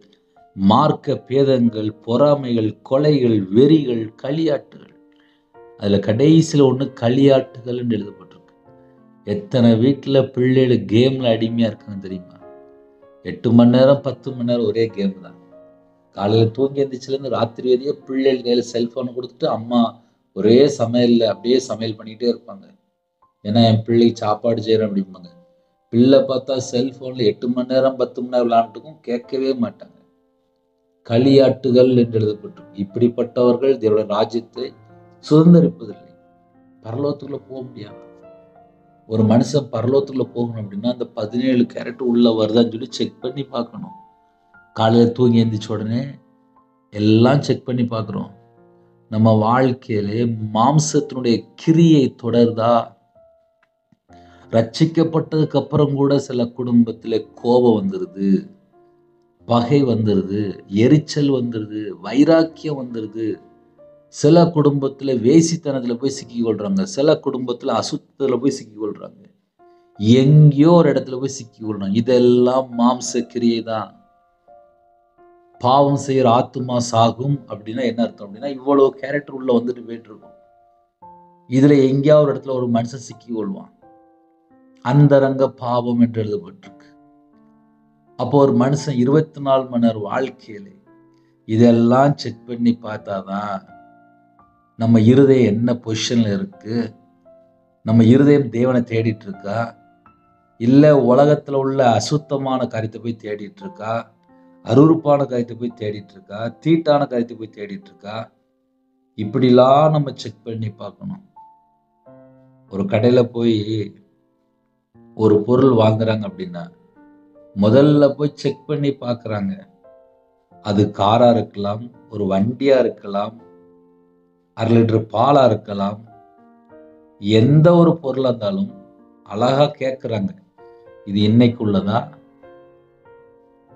மார்க்க பேதங்கள், பொறாமைகள், கொலைகள், வெறிகள், களியாட்டுகள். அதுல கடைசியில ஒண்ணு களியாட்டுகள் என்று எழுதப்பட்டிருக்கு. எத்தனை வீட்டுல பிள்ளைகள் கேம்ல அடிமையா இருக்காங்க தெரியுமா? 8 மணி நேரம் 10 மணி நேரம் ஒரே கேம் தான். காலையில தூங்கி எந்திரிச்சுல இருந்து ராத்திரி வரைய பிள்ளைகள் கையில செல்போனை கொடுத்துட்டு அம்மா ஒரே சமையல்ல அப்படியே சமையல் பண்ணிக்கிட்டே இருப்பாங்க. ஏன்னா என் பிள்ளைக்கு சாப்பாடு செய்யறேன் அப்படிம்பாங்க. பிள்ளை பார்த்தா செல்போன்ல 8 மணி நேரம் 10 மணி நேரம் விளையாண்டுக்கும் கேட்கவே மாட்டாங்க. களியாட்டுகள் என்று எழுதப்பட்டிருக்கு. இப்படிப்பட்டவர்கள் தேவனுடைய ராஜ்யத்தை சுதந்திரிப்பதில்லை, பரலோகத்துக்குள்ள போக முடியாது. ஒரு மனுஷன் பரலோகத்துக்குள்ள போகணும் அப்படின்னா அந்த 17 கேரட் உள்ள வருதான்னு சொல்லி செக் பண்ணி பார்க்கணும். காலையில தூங்கி எந்திரிச்ச உடனே எல்லாம் செக் பண்ணி பார்க்குறோம். நம்ம வாழ்க்கையிலே மாம்சத்தினுடைய கிரியை தொடர்தா? ரட்சிக்கப்பட்டதுக்கு அப்புறம் கூட சில குடும்பத்துல கோபம் வந்துருது, பகை வந்துருது, எரிச்சல் வந்துருது, வைராக்கியம் வந்துருது. சில குடும்பத்துல வேசித்தனத்துல போய் சிக்கி கொள்றாங்க, சில குடும்பத்துல அசுத்தத்துல போய் சிக்கி கொள்றாங்க, எங்கேயோ ஒரு இடத்துல போய் சிக்கி கொள்றாங்க. இதெல்லாம் மாம்ச கிரியை தான். பாவம் செய்யற ஆத்துமா சாகும் அப்படின்னா என்ன அர்த்தம் அப்படின்னா, இவ்வளவு கேரக்டர் உள்ள வந்துட்டு போயிட்டு இருக்கும். இதுல எங்கேயாவது ஒரு இடத்துல ஒரு மனுஷன் சிக்கி கொள்வான். அந்தரங்க பாவம் என்று எழுதப்பட்டிருக்கு. அப்போ ஒரு மனுஷன் 24 மணி நேரம் வாழ்க்கையில இதெல்லாம் செக் பண்ணி பார்த்தாதான் நம்ம இருதயம் என்ன பொசிஷன்ல இருக்கு, நம்ம இருதயம் தேவனை தேடிட்டு இருக்கா, இல்ல உலகத்துல உள்ள அசுத்தமான காரியத்தை போய் தேடிட்டு இருக்கா, அருவருப்பான காரியத்தை போய் தேடிட்டு இருக்கா, தீட்டான காரியத்தை போய் தேடிட்டு இருக்கா. இப்படிலாம் நம்ம செக் பண்ணி பார்க்கணும். ஒரு கடையில போய் ஒரு பொருள் வாங்குறாங்க அப்படின்னா முதல்ல போய் செக் பண்ணி பார்க்குறாங்க. அது காரா இருக்கலாம், ஒரு வண்டியா இருக்கலாம், 1/2 லிட்டர் பாலா இருக்கலாம், எந்த ஒரு பொருளா இருந்தாலும் அழகா கேட்குறாங்க, இது இன்னைக்கு உள்ளதா,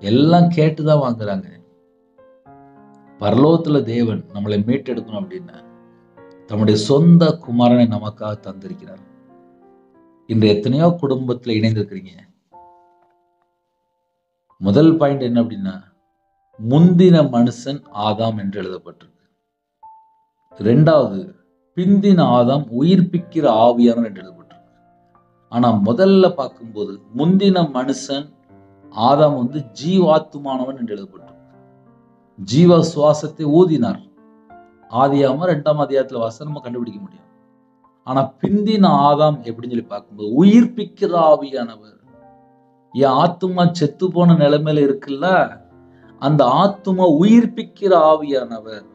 எல்லாம் கேட்டுதான் வாங்குறாங்க. பரலோகத்துல தேவன் நம்மளை மீட்டெடுக்கணும் அப்படின்னா தம்முடைய சொந்த குமாரனை நமக்காக தந்திருக்கிறார். இன்று எத்தனையோ குடும்பத்துல இணைந்திருக்கிறீங்க. முதல் பாயிண்ட் என்ன அப்படின்னா, முந்தின மனுஷன் ஆதாம் என்று எழுதப்பட்டிருக்கு. 2வது, பிந்தின ஆதாம் உயிர்ப்பிக்கிற ஆவியானவர் என்று எழுதப்பட்டிருக்கு. ஆனா முதல்ல பார்க்கும்போது முந்தின மனுஷன் ஆதாம் ஜீவாத்துமானவன் என்று எழுதப்பட்டிருக்கு. ஜீவ சுவாசத்தை ஊதினார். ஆதியாகமம் 2ஆம் அதிகாரத்துல வாசம் நம்ம கண்டுபிடிக்க முடியும். ஆனா பிந்தின ஆதாம் எப்படின்னு சொல்லி பார்க்கும்போது உயிர்ப்பிக்கிற ஆவியானவர். என் ஆத்துமா செத்து போன நிலைமையில இருக்குல்ல, அந்த ஆத்துமா உயிர்ப்பிக்கிற ஆவியானவர்.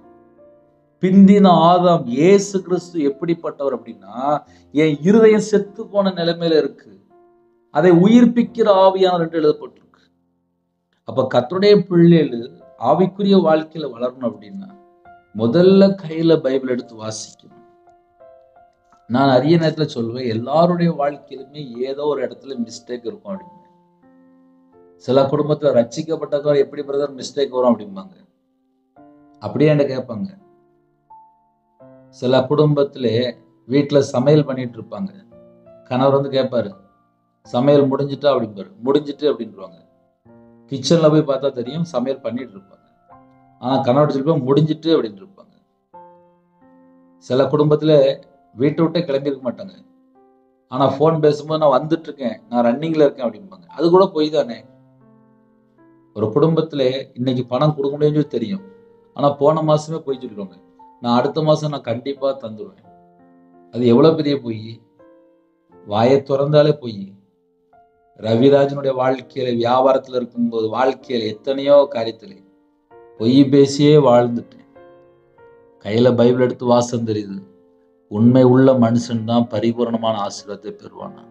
பிந்தின ஆதாம் இயேசு கிறிஸ்து எப்படிப்பட்டவர் அப்படின்னா, என் இருதயம் செத்து போன நிலைமையில இருக்கு, அதை உயிர்ப்பிக்கிற ஆவியானவர் என்று எழுதப்பட்டிருக்கு. அப்ப கர்த்தருடைய பிள்ளைகள் ஆவிக்குரிய வாழ்க்கையில வளரணும் அப்படின்னா முதல்ல கையில பைபிள் எடுத்து வாசிக்கணும். நான் நிறைய நேரத்துல சொல்லுவேன், எல்லாருடைய வாழ்க்கையிலுமே ஏதோ ஒரு இடத்துல மிஸ்டேக் இருக்கும் அப்படின்னு. சில குடும்பத்துல ரட்சிக்கப்பட்டவங்க எப்படி பிரதர் மிஸ்டேக் வரும் அப்படிம்பாங்க. அப்படியே என்ன கேட்பாங்க. சில குடும்பத்திலே வீட்டுல சமையல் பண்ணிட்டு இருப்பாங்க. கணவர் வந்து கேட்பாரு, சமையல் முடிஞ்சிட்டா அப்படிம்பாரு. முடிஞ்சிட்டு அப்படின்றாங்க. கிச்சன்ல போய் பார்த்தா தெரியும் சமையல் பண்ணிட்டு இருப்பாங்க. ஆனா கணவர் சொல்லுவாங்க முடிஞ்சிட்டு அப்படின்னு இருப்பாங்க. சில குடும்பத்துல வீட்டை விட்டே கிளம்பியிருக்க மாட்டாங்க. ஆனா போன் பேசும்போது நான் வந்துட்டு இருக்கேன், நான் ரன்னிங்ல இருக்கேன் அப்படிம்பாங்க. அது கூட பொய் தானே. ஒரு குடும்பத்திலே இன்னைக்கு பணம் கொடுக்க முடியும்னு தெரியும். ஆனா போன மாசமே போய் சொல்லிடுவாங்க, நான் அடுத்த மாசம் நான் கண்டிப்பா தந்துடுவேன். அது எவ்வளவு பெரிய பொய். வாயை திறந்தாலே பொய். ரவிராஜனுடைய வாழ்க்கையில வியாபாரத்துல இருக்கும்போது வாழ்க்கையில எத்தனையோ காரியத்திலே பொய் பேசியே வாழ்ந்துட்டேன். கையில பைபிள் எடுத்து வாசம் தெரியுது. உண்மை உள்ள மனுஷன் தான் பரிபூர்ணமான ஆசீர்வாதத்தை பெறுவானா.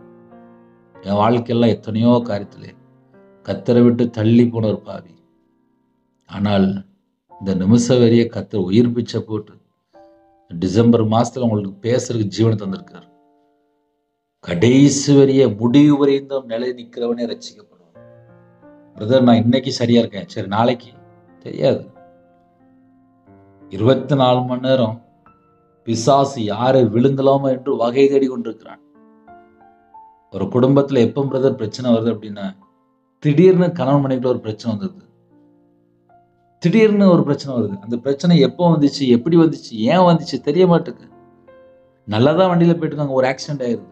என் வாழ்க்கையெல்லாம் எத்தனையோ காரியத்திலே கத்தரை விட்டு தள்ளி போன ஒரு பாவி. ஆனால் இந்த நிமிஷ வரைய கத்தர் உயிர் பிச்சை போட்டு டிசம்பர் மாசத்துல உங்களுக்கு பேசுறதுக்கு ஜீவனை தந்திருக்காரு. கடைசி வரைய முடிவு வரையும் நிலை நிற்கிறவனே ரட்சிக்கப்படுவான். பிரதர் நான் இன்னைக்கு சரியா இருக்கேன், சரி நாளைக்கு தெரியாது. 24 மணி நேரம் பிசாசு யாரை விழுங்கலாமோ என்று வகை தேடி கொண்டிருக்கிறான். ஒரு குடும்பத்துல எப்ப பிரதர் பிரச்சனை வருது அப்படின்னா, திடீர்னு கணவன் மனைவிக்குள்ள ஒரு பிரச்சனை வந்தது. திடீர்னு ஒரு பிரச்சனை வருது. அந்த பிரச்சனை எப்போ வந்துச்சு, எப்படி வந்துச்சு, ஏன் வந்துச்சு தெரிய மாட்டேங்குது. நல்லதான் வண்டியில போயிட்டு இருக்காங்க, ஒரு ஆக்சிடென்ட் ஆயிருது.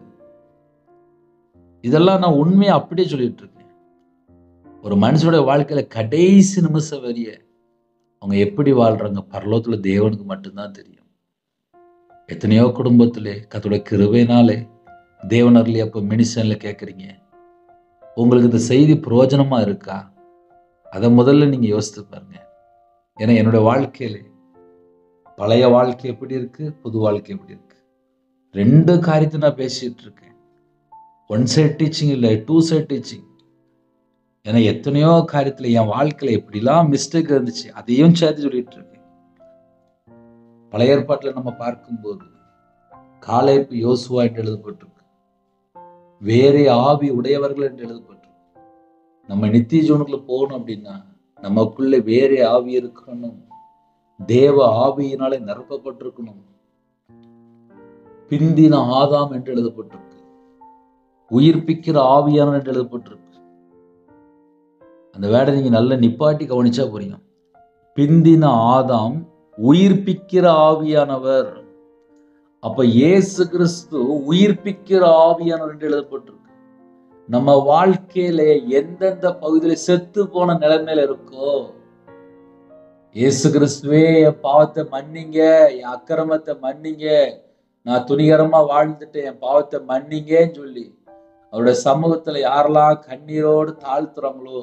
இதெல்லாம் நான் உண்மையா அப்படியே சொல்லிட்டு இருக்கேன். ஒரு மனுஷனோட வாழ்க்கையில கடைசி நிமிஷம் வரைய அவங்க எப்படி வாழ்றாங்க பரலோகத்துல தேவனுக்கு மட்டும்தான் தெரியும். எத்தனையோ குடும்பத்திலே கர்த்தருடைய கிருபையினாலே தேவன் அருளி அப்ப மினிஷன்ல கேட்குறீங்க, உங்களுக்கு இந்த செய்தி பிரயோஜனமா இருக்கா? அதை முதல்ல நீங்க யோசித்து பாருங்க. ஏன்னா என்னோட வாழ்க்கையில பழைய வாழ்க்கை எப்படி இருக்கு, புது வாழ்க்கை எப்படி இருக்கு, ரெண்டு காரியத்தை நான் பேசிட்டு இருக்கேன். ஒன் சைட் டீச்சிங் இல்லை, டூ சைட் டீச்சிங். ஏன்னா எத்தனையோ காரியத்துல என் வாழ்க்கையில எப்படிலாம் மிஸ்டேக் இருந்துச்சு அதையும் சேர்த்து சொல்லிட்டு இருக்கேன். பழைய ஏற்பாட்டுல நம்ம பார்க்கும்போது காலேப் யோசுவா என்று எழுதப்பட்டிருக்கு, வேறே ஆவி உடையவர்கள் என்று எழுதப்பட்டிருக்கு. நம்ம நித்திய ஜீவனுக்குள்ள போகணும் அப்படின்னா நமக்குள்ள வேறே ஆவி இருக்கணும், தேவ ஆவியினாலே நிரப்பப்பட்டிருக்கணும். பிந்தின ஆதாம் என்று எழுதப்பட்டிருக்கு, உயிர்ப்பிக்கிற ஆவியானவர் என்று எழுதப்பட்டிருக்கு. அந்த வேடை நீங்க நல்ல நிப்பாட்டி கவனிச்சா புரியும். பிந்தின ஆதாம், உயிர்ப்பிக்கிற ஆவியானவர். அப்ப இயேசு கிறிஸ்து உயிர்ப்பிக்கிற ஆவியானவர் என்று எழுதப்பட்டிருக்கு. நம்ம வாழ்க்கையில எந்தெந்த பகுதியில செத்து போன நிலைமையில இருக்கோ, இயேசு கிறிஸ்துவே என் பாவத்தை மன்னிங்க, என் அக்கிரமத்தை மன்னிங்க, நான் துணிகரமா வாழ்ந்துட்டேன், என் பாவத்தை மன்னிங்கன்னு சொல்லி அவருடைய சமூகத்துல யாரெல்லாம் கண்ணீரோடு தாழ்த்துறாங்களோ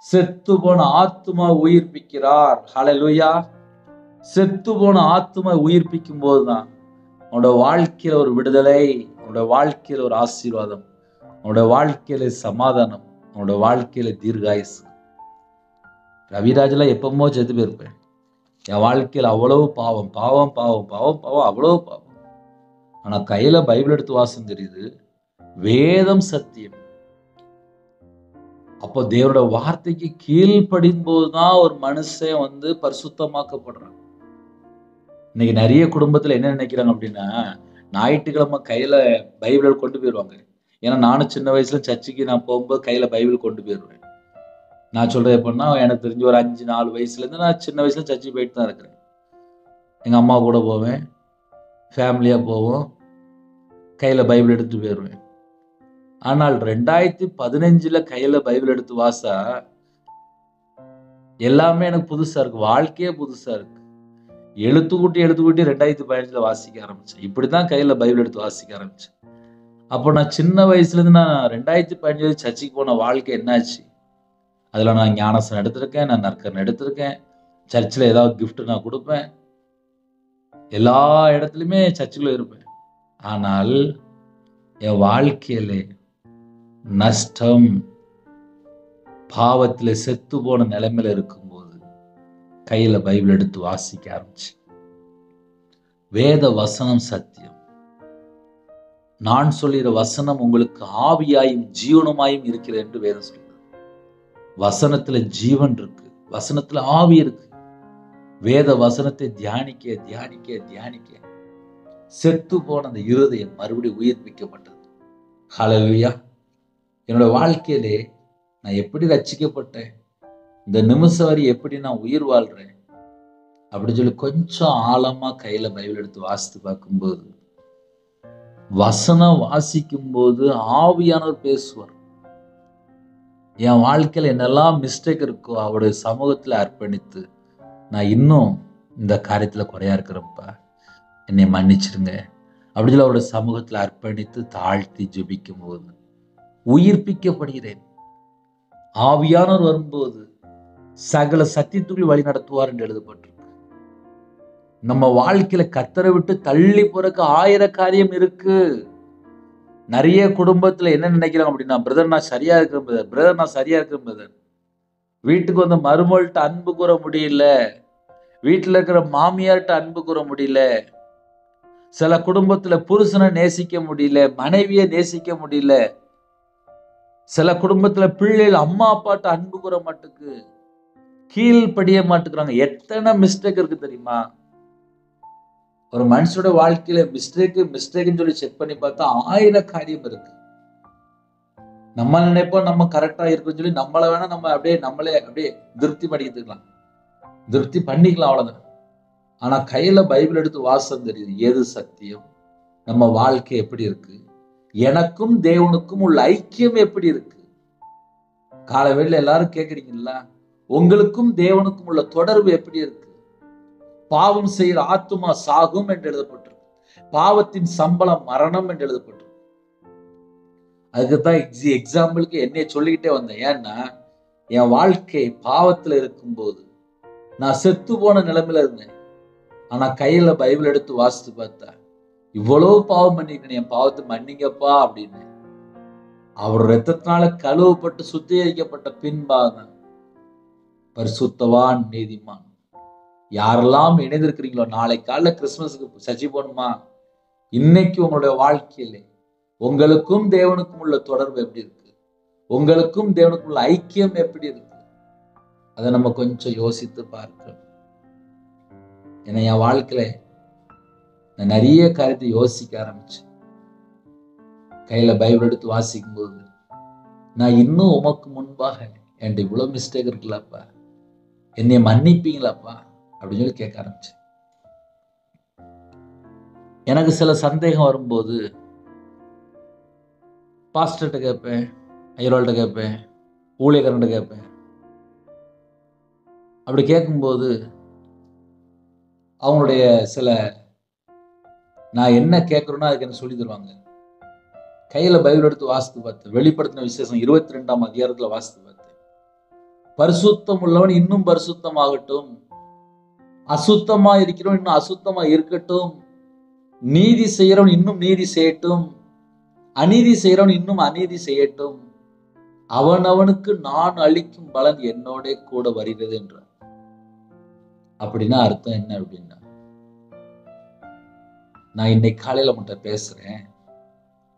செத்து போன ஆத்துமா உயிர்ப்பிக்கிறார். ஹல்லேலூயா. செத்து போன ஆத்துமா உயிர்ப்பிக்கும் போதுதான் அவனோட வாழ்க்கையில ஒரு விடுதலை, அவனோட வாழ்க்கையில ஒரு ஆசீர்வாதம், அவனோட வாழ்க்கையில சமாதானம், அவனோட வாழ்க்கையில தீர்காயுசு. ரவிராஜெல்லாம் எப்பமோ செத்து போயிருப்பேன். என் வாழ்க்கையில அவ்வளவு பாவம் பாவம் பாவம் பாவம் பாவம் அவ்வளவு பாவம். ஆனா கையில பைபிள் எடுத்து வாசம் தெரியுது, வேதம் சத்தியம். அப்போ தேவனோட வார்த்தைக்கு கீழ்ப்படியும் போதுதான் ஒரு மனுஷன் பரிசுத்தமாக்கப்படுறான். இன்னைக்கு நிறைய குடும்பத்துல என்ன நினைக்கிறாங்க அப்படின்னா, ஞாயிற்றுக்கிழமை கையில பைபிள் கொண்டு போயிடுவாங்க. ஏன்னா நானும் சின்ன வயசுல சர்ச்சுக்கு நான் போகும்போது கையில பைபிள் கொண்டு போயிடுவேன். நான் சொல்றது எப்படின்னா, எனக்கு தெரிஞ்ச ஒரு 5-4 வயசுல இருந்து நான் சின்ன வயசுல சர்ச்சுக்கு போயிட்டு தான் இருக்கிறேன். எங்க அம்மா கூட போவேன், ஃபேமிலியா போவோம், கையில பைபிள் எடுத்து போயிடுவேன். ஆனால் 2015 கையில பைபிள் எடுத்து வாசா எல்லாமே எனக்கு புதுசா இருக்கு, வாழ்க்கையே புதுசா இருக்கு. எழுத்து கூட்டி 2015 வாசிக்க ஆரம்பிச்சேன். இப்படிதான் கையில பைபிள் எடுத்து வாசிக்க ஆரம்பிச்சேன். அப்போ நான் சின்ன வயசுல இருந்து நான் 2015 சர்ச்சுக்கு போன வாழ்க்கை என்னாச்சு? அதுல நான் ஞானசனம் எடுத்திருக்கேன், நான் நற்கரன் எடுத்திருக்கேன், சர்ச்சில் ஏதாவது கிஃப்ட் நான் கொடுப்பேன், எல்லா இடத்துலயுமே சர்ச்சுக்குள்ள இருப்பேன். ஆனால் என் வாழ்க்கையில நஷ்டம், பாவத்துல செத்து போன நிலைமையில இருக்கும்போது கையில பைபிள் எடுத்து வாசிக்க ஆரம்பிச்சு. வேத வசனம் சத்தியம். நான் சொல்லிற வசனம் உங்களுக்கு ஆவியாயும் ஜீவனுமாயும் இருக்கிறது என்று வேதம் சொல்கிறது. வசனத்துல ஜீவன் இருக்கு, வசனத்துல ஆவி இருக்கு. வேத வசனத்தை தியானிக்க தியானிக்க தியானிக்க செத்து போன அந்த இருதயம் மறுபடியும் உயிர்ப்பிக்கப்பட்டது. ஹல்லேலூயா. என்னோட வாழ்க்கையிலே நான் எப்படி ரட்சிக்கப்பட்டேன், இந்த நிமிஷம் வரை எப்படி நான் உயிர் வாழ்றேன் அப்படின்னு சொல்லி கொஞ்சம் ஆழமா கையில பைபிள் எடுத்து வாசித்து பார்க்கும்போது, வசனம் வாசிக்கும் போது ஆவியானவர் பேசுவார். என் வாழ்க்கையில என்னெல்லாம் மிஸ்டேக் இருக்கோ அவருடைய சமூகத்துல அர்ப்பணித்து, நான் இன்னும் இந்த காரியத்துல குறையா இருக்கிறேன்ப்பா, என்னை மன்னிச்சிருங்க அப்படின்னு சொல்லி அவருடைய சமூகத்துல அர்ப்பணித்து தாழ்த்தி ஜெபிக்கும் போது உயிர்ப்பிக்கப்படுகிறேன். ஆவியானவர் வரும்போது சகல சத்தியத்துக்குள் வழி நடத்துவார் என்று எழுதப்பட்டிருக்கு. நம்ம வாழ்க்கையில கர்த்தரை விட்டு தள்ளி போறதுக்கு 1000 காரியம் இருக்கு. நிறைய குடும்பத்துல என்ன நினைக்கிறாங்க அப்படின்னா, பிரதர் நான் சரியா இருக்கிறேன் பிரதர், பிரதர் நான் சரியா இருக்கிறேன் பிரதர். வீட்டுக்கு வந்து மருமகள்கிட்ட அன்பு கூற முடியல, வீட்டுல இருக்கிற மாமியார்கிட்ட அன்பு கூற முடியல, சில குடும்பத்துல புருஷனை நேசிக்க முடியல, மனைவியை நேசிக்க முடியல, சில குடும்பத்துல பிள்ளைகள் அம்மா அப்பாட்ட அன்பு கூற மாட்டுக்கு, கீழ்படிய மாட்டுக்கிறாங்க. எத்தனை மிஸ்டேக் இருக்கு தெரியுமா? ஒரு மனுஷனோட வாழ்க்கையில மிஸ்டேக்னு சொல்லி செக் பண்ணி பார்த்தா 1000 காரியம் இருக்கு. நம்ம நினைப்போம் நம்ம கரெக்டா இருக்குன்னு சொல்லி நம்மள வேணா நம்ம நம்மளே திருப்தி பண்ணிக்கலாம், திருப்தி பண்ணிக்கலாம், அவ்வளவுதான். ஆனா கையில பைபிள் எடுத்து வாசம் தெரியுது, எது சத்தியம், நம்ம வாழ்க்கை எப்படி இருக்கு, எனக்கும் தேவனுக்கும் உள்ள ஐக்கியம் எப்படி இருக்கு. காலைவேளை எல்லாரும் கேக்குறீங்களா, உங்களுக்கும் தேவனுக்கும் உள்ள தொடர்பு எப்படி இருக்கு? பாவம் செய்கிற ஆத்துமா சாகும் என்று எழுதப்பட்டிருக்கு, பாவத்தின் சம்பளம் மரணம் என்று எழுதப்பட்டிருக்கு. அதுக்குதான் எக்ஸாம்பிளுக்கு என்னைய சொல்லிக்கிட்டே வந்தேன். ஏன்னா என் வாழ்க்கை பாவத்துல இருக்கும்போது நான் செத்து போன நிலைமையில இருந்தேன். ஆனா கையில பைபிள் எடுத்து வாசித்து பார்த்தா, இவ்வளவு பாவம் பண்ணிருக்கேன், என் பாவத்தை மன்னிங்கப்பா அப்படின்னு. அவர் ரத்தத்தினால கழுவப்பட்டு சுத்திகரிக்கப்பட்ட பின்பாக பரிசுத்தவான் நீதிமான். யாரெல்லாம் இணைந்திருக்கிறீங்களோ, நாளை காலைல கிறிஸ்துமஸுக்கு சர்ச்சை போகணுமா, இன்னைக்கு உங்களுடைய வாழ்க்கையில உங்களுக்கும் தேவனுக்கும் உள்ள தொடர்பு எப்படி இருக்கு, உங்களுக்கும் தேவனுக்கும் உள்ள ஐக்கியம் எப்படி இருக்கு, அதை நம்ம கொஞ்சம் யோசித்து பார்க்கணும். ஏன்னா என் வாழ்க்கையில நான் நிறைய காரியத்தை யோசிக்க ஆரம்பிச்சேன். கையில பைபிள் எடுத்து வாசிக்கும் போது, நான் இன்னும் உமக்கு முன்பாக என்கிட்ட இவ்வளவு மிஸ்டேக் இருக்குல்லப்பா, என்னை மன்னிப்பீங்களாப்பா அப்படின்னு சொல்லி கேட்க ஆரம்பிச்சேன். எனக்கு சில சந்தேகம் வரும்போது பாஸ்டர்கிட்ட கேட்பேன், ஐயரோல்கிட்ட கேட்பேன், ஊழியக்காரன்கிட்ட கேட்பேன். அப்படி கேட்கும்போது அவங்களுடைய சில நான் என்ன கேட்கறேனோ அதுக்கு என்ன சொல்லி தருவாங்க. கையில பைபிள் எடுத்து வாசித்து பார்த்தேன். வெளிப்படுத்தின விசேஷம் 22ஆம் அதிகாரத்துல வாசித்து பார்த்தேன். பரிசுத்தம் உள்ளவன் இன்னும் பரிசுத்தமாகட்டும், அசுத்தமா இருக்கிறவன் இன்னும் அசுத்தமா இருக்கட்டும், நீதி செய்யறவன் இன்னும் நீதி செய்யட்டும், அநீதி செய்யறவன் இன்னும் அநீதி செய்யட்டும், அவனவனுக்கு நான் அளிக்கும் பலன் என்னோட கூட வருகிறது என்றார். அப்படின்னா அர்த்தம் என்ன அப்படின்னா, நான் இன்னைக்கு காலையில மட்டும் பேசுறேன்,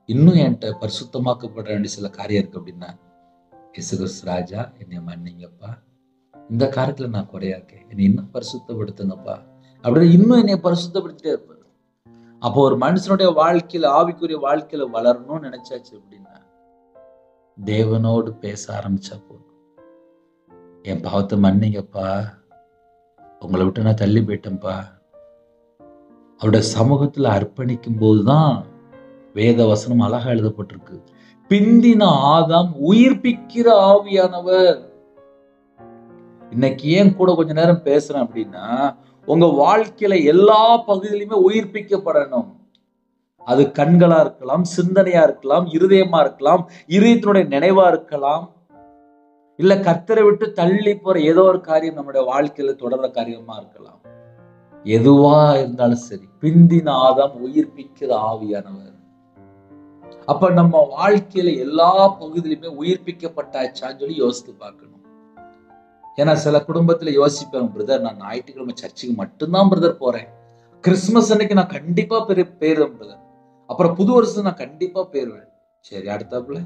இன்னும் என்கிட்ட பரிசுத்தமாக்கப்பட வேண்டிய சில காரியம் இருக்கு அப்படின்னா, இயேசு ராஜா என்னை மன்னிங்கப்பா, இந்த காரியத்துல நான் குறையா இருக்கேன், என்னை இன்னும் பரிசுத்தப்படுத்துங்கப்பா அப்படின்னு இன்னும் என்னை பரிசுத்தப்படுத்திட்டே இருப்பாரு. அப்போ ஒரு மனுஷனுடைய வாழ்க்கையில, ஆவிக்குரிய வாழ்க்கையில வளரணும்னு நினைச்சாச்சு அப்படின்னா, தேவனோடு பேச ஆரம்பிச்சா போதும். என் பாவத்தை மன்னிங்கப்பா, உங்களை விட்டு நான் தள்ளி போயிட்டேன்ப்பா, அவருடைய சமூகத்துல அர்ப்பணிக்கும் போதுதான் வேத வசனம் அழகா எழுதப்பட்டிருக்கு, பிந்தின ஆதாம் உயிர்ப்பிக்கிற ஆவியானவர். இன்னைக்கு ஏன் கூட கொஞ்ச நேரம் பேசுறேன் அப்படின்னா, உங்க வாழ்க்கையில எல்லா பகுதியிலுமே உயிர்ப்பிக்கப்படணும். அது கண்களா இருக்கலாம், சிந்தனையா இருக்கலாம், இருதயமா இருக்கலாம், இருதயத்தினுடைய நினைவா இருக்கலாம், இல்ல கர்த்தரை விட்டு தள்ளி போற ஏதோ ஒரு காரியம் நம்முடைய வாழ்க்கையில தொடர்ற காரியமா இருக்கலாம். எதுவா இருந்தாலும் சரி, பிந்தின ஆதாம் உயிர்ப்பிக்கிற ஆவியானவர். அப்ப நம்ம வாழ்க்கையில எல்லா பகுதியிலுமே உயிர்ப்பிக்கப்பட்டாச்சான்னு சொல்லி யோசித்து பார்க்கணும். ஏன்னா சில குடும்பத்துல யோசிப்பாங்க, பிரதர் நான் ஞாயிற்றுக்கிழமை சர்ச்சுக்கு மட்டும்தான் பிரதர் போறேன், கிறிஸ்துமஸ் அன்னைக்கு நான் கண்டிப்பா போயிருவேன் பிரதர், அப்புறம் புது வருஷம் நான் கண்டிப்பா போயிருவேன். சரி, அடுத்தாப்புல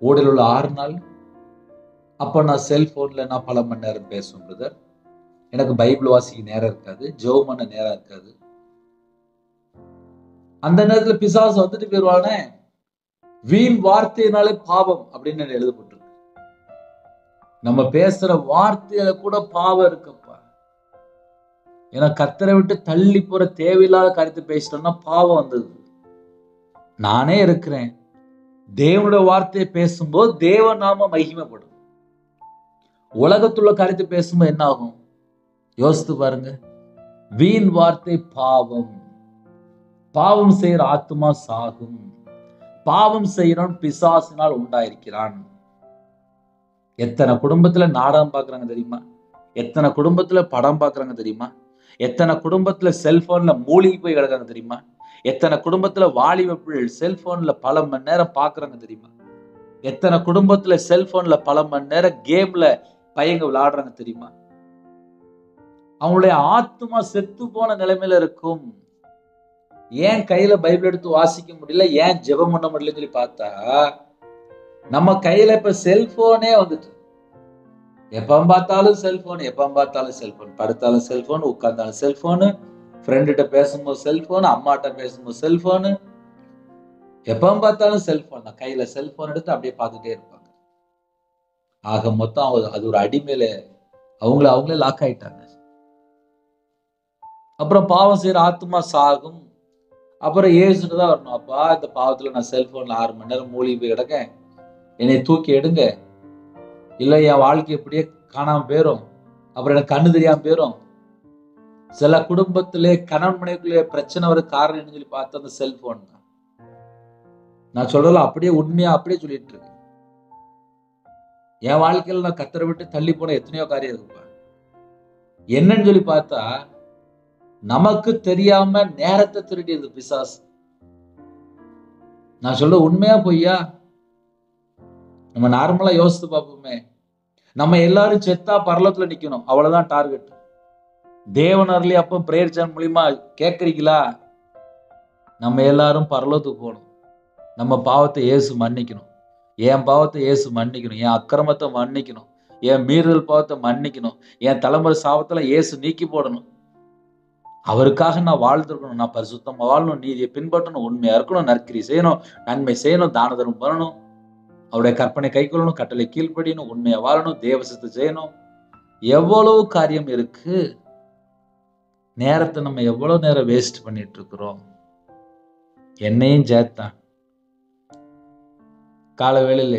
ஓடில் உள்ள 6 நாள் அப்ப நான் செல்போன்ல நான் பல மணி நேரம் பேசுவேன் பிரதர், எனக்கு பைபிள் வாசிக்க நேரம் இருக்காது, ஜெபம் பண்ண நேரம் இருக்காது. அந்த நேரத்துல பிசாசு வந்துட்டு போயிருவானே, வீண் வார்த்தையினாலே பாவம் அப்படின்னு எழுதப்பட்டிருக்கு. நம்ம பேசுற வார்த்தையில கூட பாவம் இருக்குப்பா. ஏன்னா கர்த்தரை விட்டு தள்ளி போற தேவையில்லாத கருத்து பேசிட்டோம்னா பாவம் வந்தது. நானே இருக்கிறேன், தேவனுடைய வார்த்தையை பேசும்போது தேவ நாம மகிமைப்படும். உலகத்துள்ள கருத்து பேசும்போது என்ன ஆகும் யோசித்து பாருங்க. வீண் வார்த்தை பாவம், பாவம் செய்யற ஆத்துமா சாகும், பாவம் செய்யறவன் பிசாசினால் உண்டாயிருக்கிறான். எத்தனை குடும்பத்துல நாடகம் பாக்குறாங்க தெரியுமா? எத்தனை குடும்பத்துல படம் பாக்குறாங்க தெரியுமா? எத்தனை குடும்பத்துல செல்போன்ல மூழ்கி போய் கிடக்காங்க தெரியுமா? எத்தனை குடும்பத்துல வாலிப பிள்ளைகள் செல்போன்ல பல மணி நேரம் பாக்குறாங்க தெரியுமா? எத்தனை குடும்பத்துல செல்போன்ல பல மணி நேரம் கேம்ல பையங்க விளையாடுறாங்க தெரியுமா? அவங்களுடைய ஆத்மா செத்து போன நிலைமையில இருக்கும். ஏன் கையில பைபிள் எடுத்து வாசிக்க முடியல, ஏன் ஜெபம் பண்ண முடியலன்னு சொல்லி பார்த்தா, நம்ம கையில இப்ப செல்போனே வந்துட்டு, எப்ப பார்த்தாலும் செல்போன், எப்ப பார்த்தாலும் செல்போன், படுத்தாலும் செல்போன், உட்கார்ந்தாலும் செல்போனு, ஃப்ரெண்ட்ட பேசும்போது செல்போன், அம்மாட்ட பேசும்போது செல்போனு, எப்ப பார்த்தாலும் செல்போன் தான். கையில செல்போன் எடுத்து அப்படியே பார்த்துட்டே இருப்பாங்க. ஆக மொத்தம் அது ஒரு அடிமையில அவங்களே லாக் ஆயிட்டாங்க. அப்புறம் பாவம் செய்யற ஆத்மா சாகும். அப்புறம் ஏசுட்டு தான் வரணும், அப்பா இந்த பாவத்துல நான் செல்போன்ல 6 மணி நேரம் மூழ்கி போய் கிடக்கேன், என்னை தூக்கி எடுங்க, இல்ல என் வாழ்க்கை எப்படியே காணாம போயிரும், அப்புறம் எனக்கு கண்ணு தெரியாம போயிரும். சில குடும்பத்திலே கணவன் மனைவிக்குள்ளே பிரச்சனை வர காரணம் என்னன்னு சொல்லி பார்த்தா அந்த செல்போன் தான். நான் சொல்றதுல அப்படியே உண்மையா அப்படியே சொல்லிட்டு இருக்கேன். என் வாழ்க்கையில நான் கர்த்தரை விட்டு தள்ளி போன எத்தனையோ காரியம் இருக்குப்பா. என்னன்னு சொல்லி பார்த்தா, நமக்கு தெரியாம நேரத்தை திருடியது பிசாசு. நான் சொல்ல உண்மையா பொய்யா? நம்ம நார்மலா யோசித்து பார்ப்போமே. நம்ம எல்லாரும் செத்தா பரலோகத்துல நிக்கணும், அவ்வளவுதான் டார்கெட். தேவனர்லயே அப்ப பிரேயர் சேனல் மூலியமா கேக்குறீங்களா? நம்ம எல்லாரும் பரலோகத்துக்கு போகணும். நம்ம பாவத்தை இயேசு மன்னிக்கணும், என் பாவத்தை இயேசு மன்னிக்கணும், என் அக்கிரமத்தை மன்னிக்கணும், என் மீறுதல் பாவத்தை மன்னிக்கணும், என் தலைமுறை சாபத்துல இயேசு நீக்கி போடணும். அவருக்காக நான் வாழ்ந்துருக்கணும், நான் பரிசுத்தமா வாழணும், நீதியை பின்பற்றணும், உண்மையா இருக்கணும், நற்கிரி செய்யணும், நன்மை செய்யணும், தான தர்மம் பண்ணணும், அவருடைய கற்பனை கைக்கொள்ளணும், கட்டளை கீழ்ப்படியணும், உண்மையா வாழணும், தேவசத்தை செய்யணும். எவ்வளவு காரியம் இருக்கு. நேரத்தை நம்ம எவ்வளவு நேரம் வேஸ்ட் பண்ணிட்டு இருக்கிறோம். என்னையும் சேர்த்தான். கால வேளையில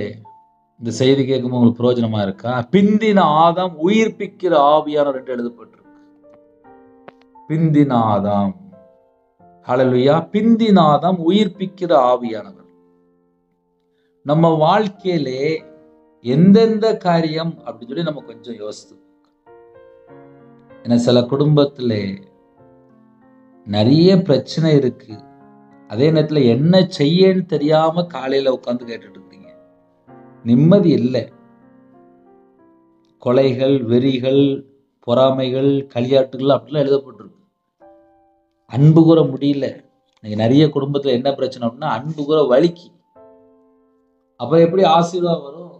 இந்த செய்தி கேட்கும் உங்களுக்கு பிரயோஜனமா இருக்கா? பிந்தின ஆதாம் உயிர்ப்பிக்கிற ஆவியானவர் என்று எழுதப்பட்டிருக்கு. பிந்தின ஆதாம், ஹல்லேலூயா, பிந்தின ஆதாம் உயிர்ப்பிக்கிற ஆவியானவர். நம்ம வாழ்க்கையிலே எந்தெந்த காரியம் அப்படின்னு சொல்லி நம்ம கொஞ்சம் யோசித்து, ஏன்னா சில குடும்பத்திலே நிறைய பிரச்சனை இருக்கு, அதே நேரத்துல என்ன செய்யன்னு தெரியாம காலையில உட்கார்ந்து கேட்டுட்டு இருக்கீங்க, நிம்மதி இல்லை. கொலைகள், வெறிகள், பொறாமைகள், களியாட்டுகள் அப்படிலாம் எழுதப்பட்டிருக்கு. அன்பு கூற முடியல. இன்னைக்கு நிறைய குடும்பத்துல என்ன பிரச்சனை அப்படின்னா, அன்பு கூற வலிக்கு. அப்ப எப்படி ஆசீர்வாதம் வரும்?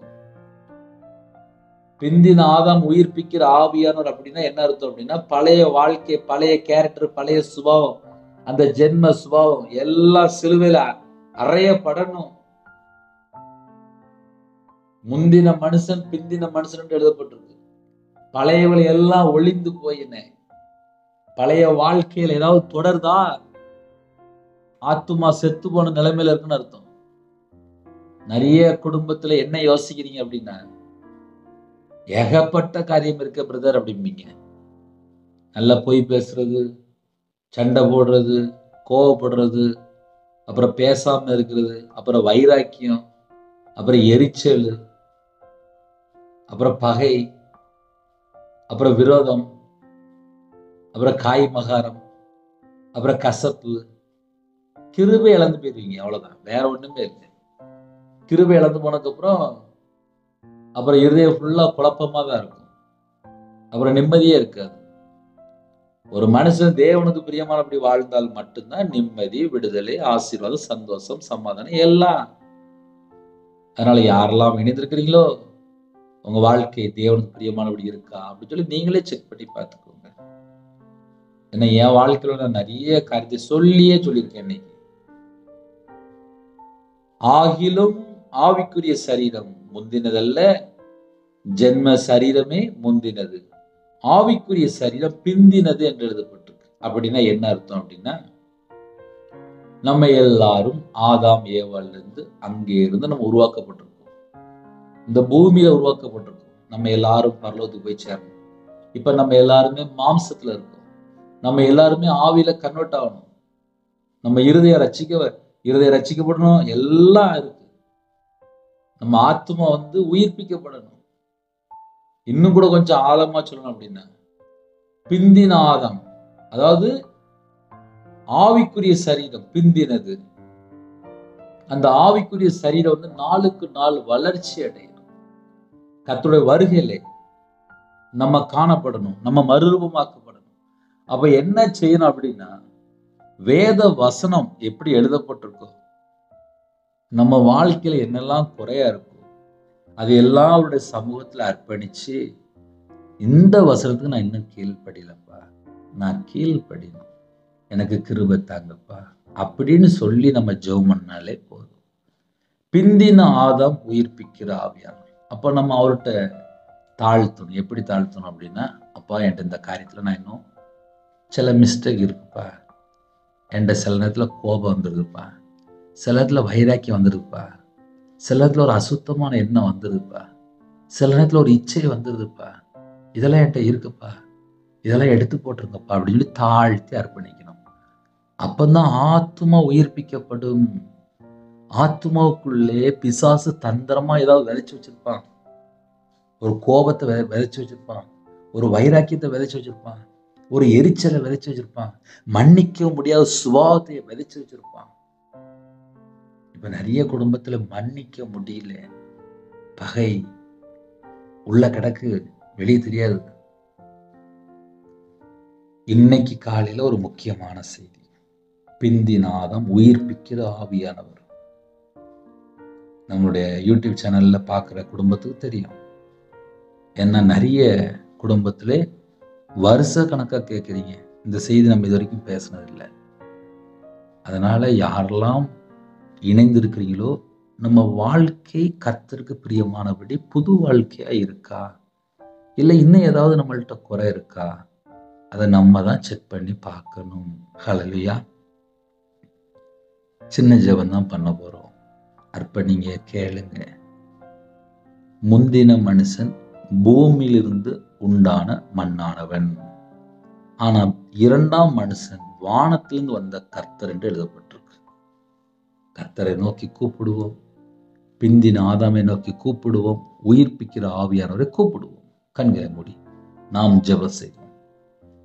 பிந்தின ஆதாம் உயிர்ப்பிக்கிற ஆவியானவர் அப்படின்னா என்ன அர்த்தம் அப்படின்னா, பழைய வாழ்க்கை, பழைய கேரக்டர், பழைய சுபாவம், அந்த ஜென்ம சுபாவம் எல்லாம் சிலுவையில அறையப்படணும். முந்தின மனுஷன் பிந்தின மனுஷன் எழுதப்பட்டிருக்கு. பழையவளை எல்லாம் ஒளிந்து போயின. பழைய வாழ்க்கையில ஏதாவது தொடர்தா, ஆத்துமா செத்து போன நிலைமையில இருக்குன்னு அர்த்தம். நிறைய குடும்பத்துல என்ன யோசிக்கிறீங்க அப்படின்னா, ஏகப்பட்ட காரியம் இருக்க பிரதர் அப்படிம்பீங்க. நல்லா பொய் பேசுறது, சண்டை போடுறது, கோவப்படுறது, அப்புறம் பேசாம இருக்கிறது, அப்புறம் வைராக்கியம், அப்புறம் எரிச்சல், அப்புறம் பகை, அப்புறம் விரோதம், அப்புறம் காய் மகாரம், அப்புறம் கசப்பு, கிருபை இழந்து போயிருவீங்க. அவ்வளவுதான், வேற ஒண்ணுமே இல்லை. கிருபை இழந்து போனதுக்கு அப்புறம் இருதயம் ஃபுல்லா குழப்பமா தான் இருக்கும். அப்புறம் நிம்மதியே இருக்காது. ஒரு மனுஷன் தேவனுக்கு பிரியமானபடி வாழ்ந்தால் மட்டும்தான் நிம்மதி, விடுதலை, ஆசீர்வாதம், சந்தோஷம், சமாதானம் எல்லாம். அதனால யாரெல்லாம் இணைந்திருக்கிறீங்களோ உங்க வாழ்க்கை தேவனுக்கு பிரியமானபடி இருக்கா அப்படின்னு சொல்லி நீங்களே செக் பண்ணி பார்த்துக்கோங்க. ஏன்னா என் வாழ்க்கையில நான் நிறைய காரியத்தை சொல்லியே சொல்லியிருக்கேன். இன்னைக்கு ஆகிலும் ஆவிக்குரிய சரீரம் முந்தினதல்ல, ஜென்ம சரீரமே முந்தினது, ஆவிக்குரிய சரீரம் பிந்தினது என்று எழுதப்பட்டிருக்கு. அப்படின்னா என்ன அர்த்தம் அப்படின்னா, நம்ம எல்லாரும் ஆதாம் ஏவாள்ல இருந்து அங்கே இருந்து நம்ம உருவாக்கப்பட்டிருக்கோம். இந்த பூமியில உருவாக்கப்பட்டிருக்கோம். நம்ம எல்லாரும் பரலோகத்துக்கு போய் சேரணும். இப்ப நம்ம எல்லாருமே மாம்சத்துல இருக்கோம். நம்ம எல்லாருமே ஆவியில கன்வெர்ட் ஆகணும். நம்ம இருதயம் ரட்சிக்கப்படணும். எல்லாம் இருக்கு. நம்ம ஆத்மா உயிர்ப்பிக்கப்படணும். இன்னும் கூட கொஞ்சம் ஆழமா சொல்லணும் அப்படின்னா, பிந்தின ஆதாம், அதாவது ஆவிக்குரிய சரீரம் பிந்தினது. அந்த ஆவிக்குரிய சரீரம் நாளுக்கு நாள் வளர்ச்சி அடையணும். கர்த்தருடைய வருகையிலே நம்ம காணப்படணும், நம்ம மறுரூபமாக்கப்படணும். அப்ப என்ன செய்யணும் அப்படின்னா, வேத வசனம் எப்படி எழுதப்பட்டிருக்கோ, நம்ம வாழ்க்கையில என்னெல்லாம் குறையா இருக்கும் அது எல்லாம் அவருடைய சமூகத்துல அர்ப்பணிச்சு, இந்த வசனத்துக்கு நான் இன்னும் கீழ்ப்படியலப்பா, நான் கீழ்ப்படியணும், எனக்கு கிருபை தாங்கப்பா அப்படின்னு சொல்லி நம்ம ஜெபம் பண்ணாலே போதும். பிந்தின ஆதாம் உயிர்ப்பிக்கிற ஆவியானவர். அப்ப நம்ம அவர்கிட்ட தாழ்த்தணும். எப்படி தாழ்த்தணும் அப்படின்னா, அப்பா என்கிட்ட இந்த காரியத்துல நான் இன்னும் சில மிஸ்டேக் இருக்குப்பா, என்கிட்ட சில நேரத்துல கோபம் வந்துருதுப்பா, சில நேரத்துல வைராக்கியம் வந்துருதுப்பா, சில நேரத்துல ஒரு அசுத்தமான எண்ணம் வந்துருதுப்பா, சில நேரத்துல ஒரு இச்சை வந்துருதுப்பா, இதெல்லாம் என்கிட்ட இருக்குப்பா, இதெல்லாம் எடுத்து போட்டுருங்கப்பா அப்படின்னு சொல்லி தாழ்த்தி அர்ப்பணிக்கணும். அப்பந்தான் ஆத்துமா உயிர்ப்பிக்கப்படும். ஆத்துமாவுக்குள்ளே பிசாசு தந்திரமா ஏதாவது விதைச்சு வச்சிருப்பான். ஒரு கோபத்தை விதைச்சு வச்சிருப்பான், ஒரு வைராக்கியத்தை விதைச்சு வச்சிருப்பான், ஒரு எரிச்சலை விதைச்சு வச்சிருப்பான், மன்னிக்க முடியாத சுபாவத்தை விதைச்சு வச்சிருப்பான். இப்ப நிறைய குடும்பத்துல மன்னிக்க முடியல, பகை உள்ள கிடக்கு, வெளியே தெரியாது. இன்னைக்கு காலையில ஒரு முக்கியமான செய்தி, பிந்தின ஆதாம் உயிர்ப்பிக்கிற ஆவியானவர். நம்மளுடைய யூடியூப் சேனல்ல பாக்குற குடும்பத்துக்கு தெரியும். ஏன்னா நிறைய குடும்பத்திலே வருஷ கணக்கா கேட்குறீங்க, இந்த செய்தி நம்ம இது வரைக்கும் பேசினதில்லை. அதனால யாரெல்லாம் இணைந்திருக்கிறீங்களோ, நம்ம வாழ்க்கை கர்த்தருக்கு பிரியமானபடி புது வாழ்க்கையா இருக்கா, இல்லை இன்னும் ஏதாவது நம்மள்கிட்ட குறை இருக்கா, அதை நம்ம தான் செக் பண்ணி பார்க்கணும். ஹல்லேலூயா. சின்ன ஜெபம் தான் பண்ண போறோம். அர்ப்பணிங்க, கேளுங்க. முந்தின மனுஷன் பூமியிலிருந்து உண்டான மண்ணானவன், ஆனா இரண்டாம் மனுஷன் வானத்திலிருந்து வந்த கர்த்தர் என்று எழுதப்பட்டிருக்கு. கர்த்தரை நோக்கி கூப்பிடுவோம், பிந்தின ஆதாமை நோக்கி கூப்பிடுவோம், உயிர்ப்பிக்கிற ஆவியானவரை கூப்பிடுவோம். கண்களை மூடி நாம் ஜெபம் செய்வோம்.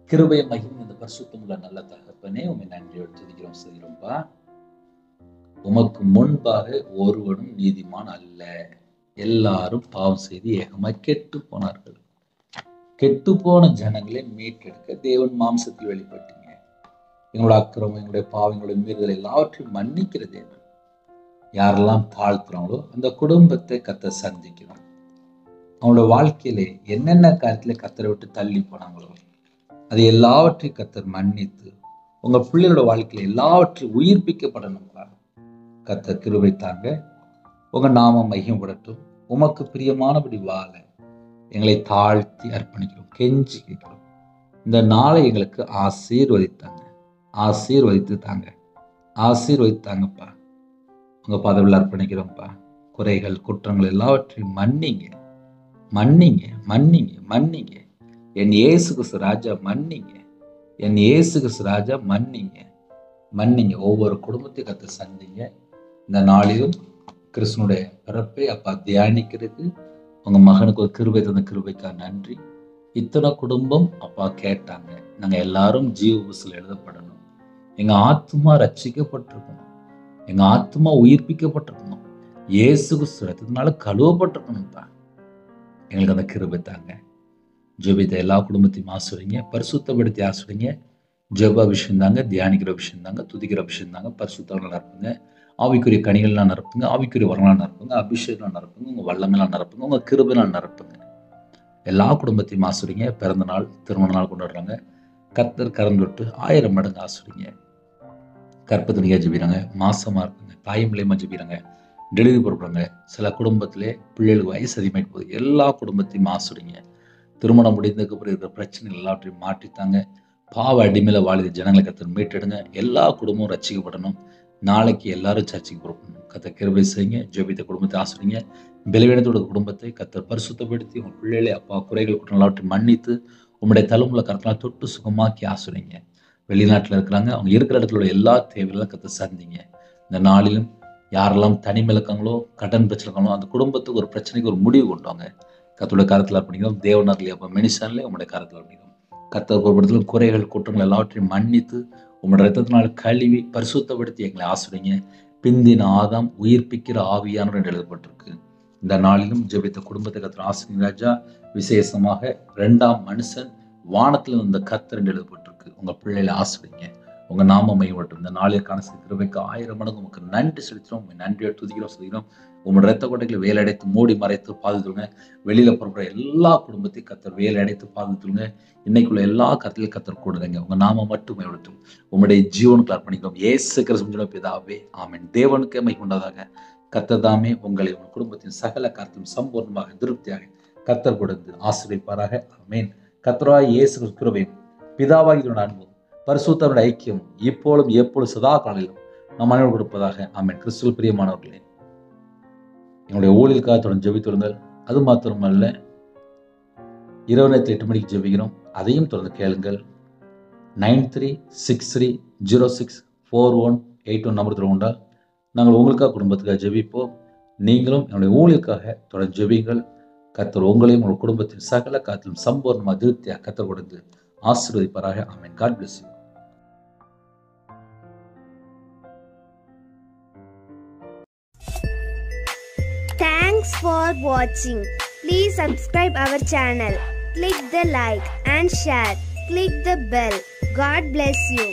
கிருபை மகிமை இந்த பரிசுத்தமுள்ள நல்ல தகப்பனே, உம்மை நன்றியோடு துதிக்கிறோம், செய்கிறோம்பா. உமக்கு முன்பாக ஒருவனும் நீதிமான் அல்ல. எல்லாரும் பாவம் செய்து ஏகமாய் கெட்டு போனார்கள். கெட்டு போன ஜனங்களை மீட்டெடுக்க தேவன் மாம்சத்தில் வெளிப்பட்டீங்க. எங்களோட அக்கிரமம், எங்களுடைய பாவம், எங்களுடைய மீறுதல் எல்லாவற்றையும் மன்னிக்கிற தேவன். யாரெல்லாம் தாழ்த்துறாங்களோ அந்த குடும்பத்தை கர்த்தர் சந்திக்கணும். அவங்களோட வாழ்க்கையிலே என்னென்ன காரியத்துல கர்த்தரை விட்டு தள்ளி போனாங்களோ அது எல்லாவற்றையும் கர்த்தர் மன்னித்து உங்க பிள்ளைகளோட வாழ்க்கையில எல்லாவற்றையும் உயிர்ப்பிக்கப்படணும்ப்பா. கர்த்தர் கிருபை தாங்க. உங்க நாமம் மகிமைப்படட்டும். உமக்கு பிரியமானபடி வாழ எங்களை தாழ்த்தி அர்ப்பணிக்கிறோம், கெஞ்சி கேட்கிறோம். இந்த நாளை எங்களுக்கு ஆசீர்வதித்தாங்க, ஆசீர்வதித்து தாங்க, ஆசீர்வதித்தாங்கப்பா. உங்க பதவியில் அர்ப்பணிக்கிறோம்ப்பா. குறைகள், குற்றங்கள் எல்லாவற்றையும் மன்னிங்க, மன்னிங்க, மன்னிங்க, மன்னிங்க. என் இயேசு கிறிஸ்து ராஜா மன்னிங்க, என் இயேசு கிறிஸ்து ராஜா மன்னிங்க, மன்னிங்க. ஒவ்வொரு குடும்பத்தையும் கர்த்தர் சந்திங்க. இந்த நாளிலும் கிறிஸ்துனுடைய பிறப்பை அப்பா தியானிக்கிறதுக்கு உங்க மகனுக்கு ஒரு கிருபை தந்த கிருபைக்கா நன்றி. இத்தனை குடும்பம் அப்பா கேட்டாங்க, நாங்க எல்லாரும் ஜீவ புஸ்தகத்தில் எழுதப்படணும். எங்க ஆத்மா ரட்சிக்கப்பட்டிருக்கணும், எங்க ஆத்மா உயிர்ப்பிக்கப்பட்டிருக்கணும், இயேசு கிறிஸ்து ரத்தத்தினால கழுவப்பட்டிருக்கணும்ப்பா. எங்களுக்கு அந்த கிருபை தாங்க. ஜெபித்த எல்லா குடும்பத்தையும் ஆசிரியங்க, பரிசுத்தப்படுத்தி ஆசிரியங்க. ஜெப அபிஷேகம் தாங்க, தியானிக்கிற அபிஷேகம் தாங்க, துதிக்கிற அபிஷேகம் தாங்க. பரிசுத்தவர்கள் நிரப்புங்க, ஆவிக்குரிய கனிகள்லாம் நிரப்புங்க, ஆவிக்குரிய வரலாம் நிரப்புங்க, அபிஷேகம் நிரப்புங்க, உங்க வல்லமெல்லாம் நிரப்புங்க, உங்க கிருபைலாம் நிரப்புங்க. எல்லா குடும்பத்தையும் ஆசிரியங்க. பிறந்த நாள், திருமண நாள் கொண்டாடுறாங்க, கர்த்தர் கரம் தொட்டு 1000 மடங்கு ஆசிரியங்க. கற்பத்தினியா ஜெபிக்கிறாங்க, மாசமா இருக்குங்க, தாயம்பிள்ளையமா ஜெபிக்கிறாங்க, டெலிவரி போடுறாங்க. சில குடும்பத்திலே பிள்ளைகளுக்கு வயசு அதிகமாகிட்டு போகுது. எல்லா குடும்பத்தையும் ஆசிரியங்க. திருமணம் முடிந்ததுக்கு அப்புறம் இருக்கிற பிரச்சனை எல்லாத்தையும் மாற்றித்தாங்க. பாவ அடிமையில வாழுது ஜனங்களை கர்த்தர் மீட்டெடுங்க. எல்லா குடும்பமும் ரட்சிக்கப்படணும். நாளைக்கு எல்லாரும் சர்ச்சைக்கு போகணும். கர்த்தர் கிருபை செய்யுங்க. ஜெபித்த குடும்பத்தை ஆசிரியங்க. பலவீனத்தோட குடும்பத்தை கர்த்தர் பரிசுத்தப்படுத்தி உங்கள் பிள்ளைகளை அப்பா குறைகள் குற்றம் எல்லாவற்றையும் மன்னித்து உங்களுடைய தலைமுறை கருத்தெல்லாம் தொட்டு சுகமாக்கி ஆசிரியங்க. வெளிநாட்டில் இருக்கிறாங்க, அவங்க இருக்கிற இடத்துல உள்ள எல்லா தேவைகளும் கர்த்தர் சந்திங்க. இந்த நாளிலும் யாரெல்லாம் தனிமையில் இருக்காங்களோ, கடன் பிரச்சனை இருக்காங்களோ, அந்த குடும்பத்துக்கு ஒரு பிரச்சனைக்கு ஒரு முடிவு கொண்டு வாங்க. கர்த்தருடைய கரத்தில் அர்ப்பணிக்கிறோம். தேவனார்லேயே அப்போ மெனிஷன்லேயே உங்களுடைய கரத்தில் அர்ப்பணிக்கிறோம். கர்த்தர் பொறுப்படுத்தலும் குறைகள் குற்றங்கள் எல்லாவற்றையும் மன்னித்து உங்களுடைய ரத்தத்தினால் கழுவி பரிசுத்தப்படுத்தி எங்களை ஆசிரியங்க. பிந்தின ஆதாம் உயிர்ப்பிக்கிற ஆவியானவர் என்று எழுதப்பட்டிருக்கு. இந்த நாளிலும் ஜெபித்த குடும்பத்தை கர்த்தர் ஆசிரியர் ராஜா. விசேஷமாக 2ஆம் மனுஷன் வானத்தில் இந்த கர்த்தர் என்று எழுதப்பட்டிருக்கு. உங்க பிள்ளைகளை ஆசிரியங்க. உங்க நாம மையப்பட்டும். இந்த நாளில் காண கிருபைக்கு 1000 மடங்கு உங்களுக்கு நன்றி செலுத்துறோம். நன்றியோடு துதிக்கிறோம், சொல்கிறோம். உங்களோட ரத்த கொட்டைகளை வேலை அடைத்து மூடி மறைத்து பாதுகாத்துங்க. வெளியில புறப்படுற எல்லா குடும்பத்தையும் கர்த்தர் வேலை அடைத்து பாதுகாத்துங்க. இன்னைக்குள்ள எல்லா கர்த்தரையும் கர்த்தர் கூடுங்க. உங்க நாம மட்டும் மையப்படுத்தும். உங்களுடைய ஜீவனுக்கு அர்ப்பணிக்கிறோம். இயேசு கிறிஸ்து பிதாவே, ஆமென். தேவனுக்கு மகிமை உண்டாதாக. கர்த்தர் தாமே உங்களை உங்கள் குடும்பத்தின் சகல காரியத்தையும் சம்பூர்ணமாக திருப்தியாக கர்த்தர் கொடுத்து ஆசீர்வதிப்பாராக. ஆமென். கர்த்தராகிய இயேசு கிறிஸ்து கிருபையும் பிதாவாகிய அன்பும் பரிசுத்தருடைய ஐக்கியம் இப்பொழுதும் எப்பொழுது சதா காலையிலும் நம் அனைவரும் கொடுப்பதாக. ஆமென். கிறிஸ்துவில் பிரியமானவர்களே, என்னுடைய ஊழியலுக்காக தொடர்ந்து ஜெபித்துள்ளுங்கள். அது மாத்திரமல்ல, இரவு நேரத்தில் 8 மணிக்கு ஜெபிக்கிறோம். அதையும் தொடர்ந்து கேளுங்கள். 9363064181 நம்பர் தொடர்ந்தால் நாங்கள் உங்களுக்காக குடும்பத்துக்காக ஜெபிப்போம். நீங்களும் என்னுடைய ஊழியலுக்காக தொடர்ந்து ஜெபிங்கள். கர்த்தர் உங்களையும் உங்கள் குடும்பத்தின் சகல காத்திலும் சம்பூர்ணமாக திருப்தியாக கர்த்தர் கொடுத்து ஆசீர்வதிப்பாராக. ஆமென். God bless you. Thanks for watching. Please subscribe our channel. Click the like and share. Click the bell. God bless you.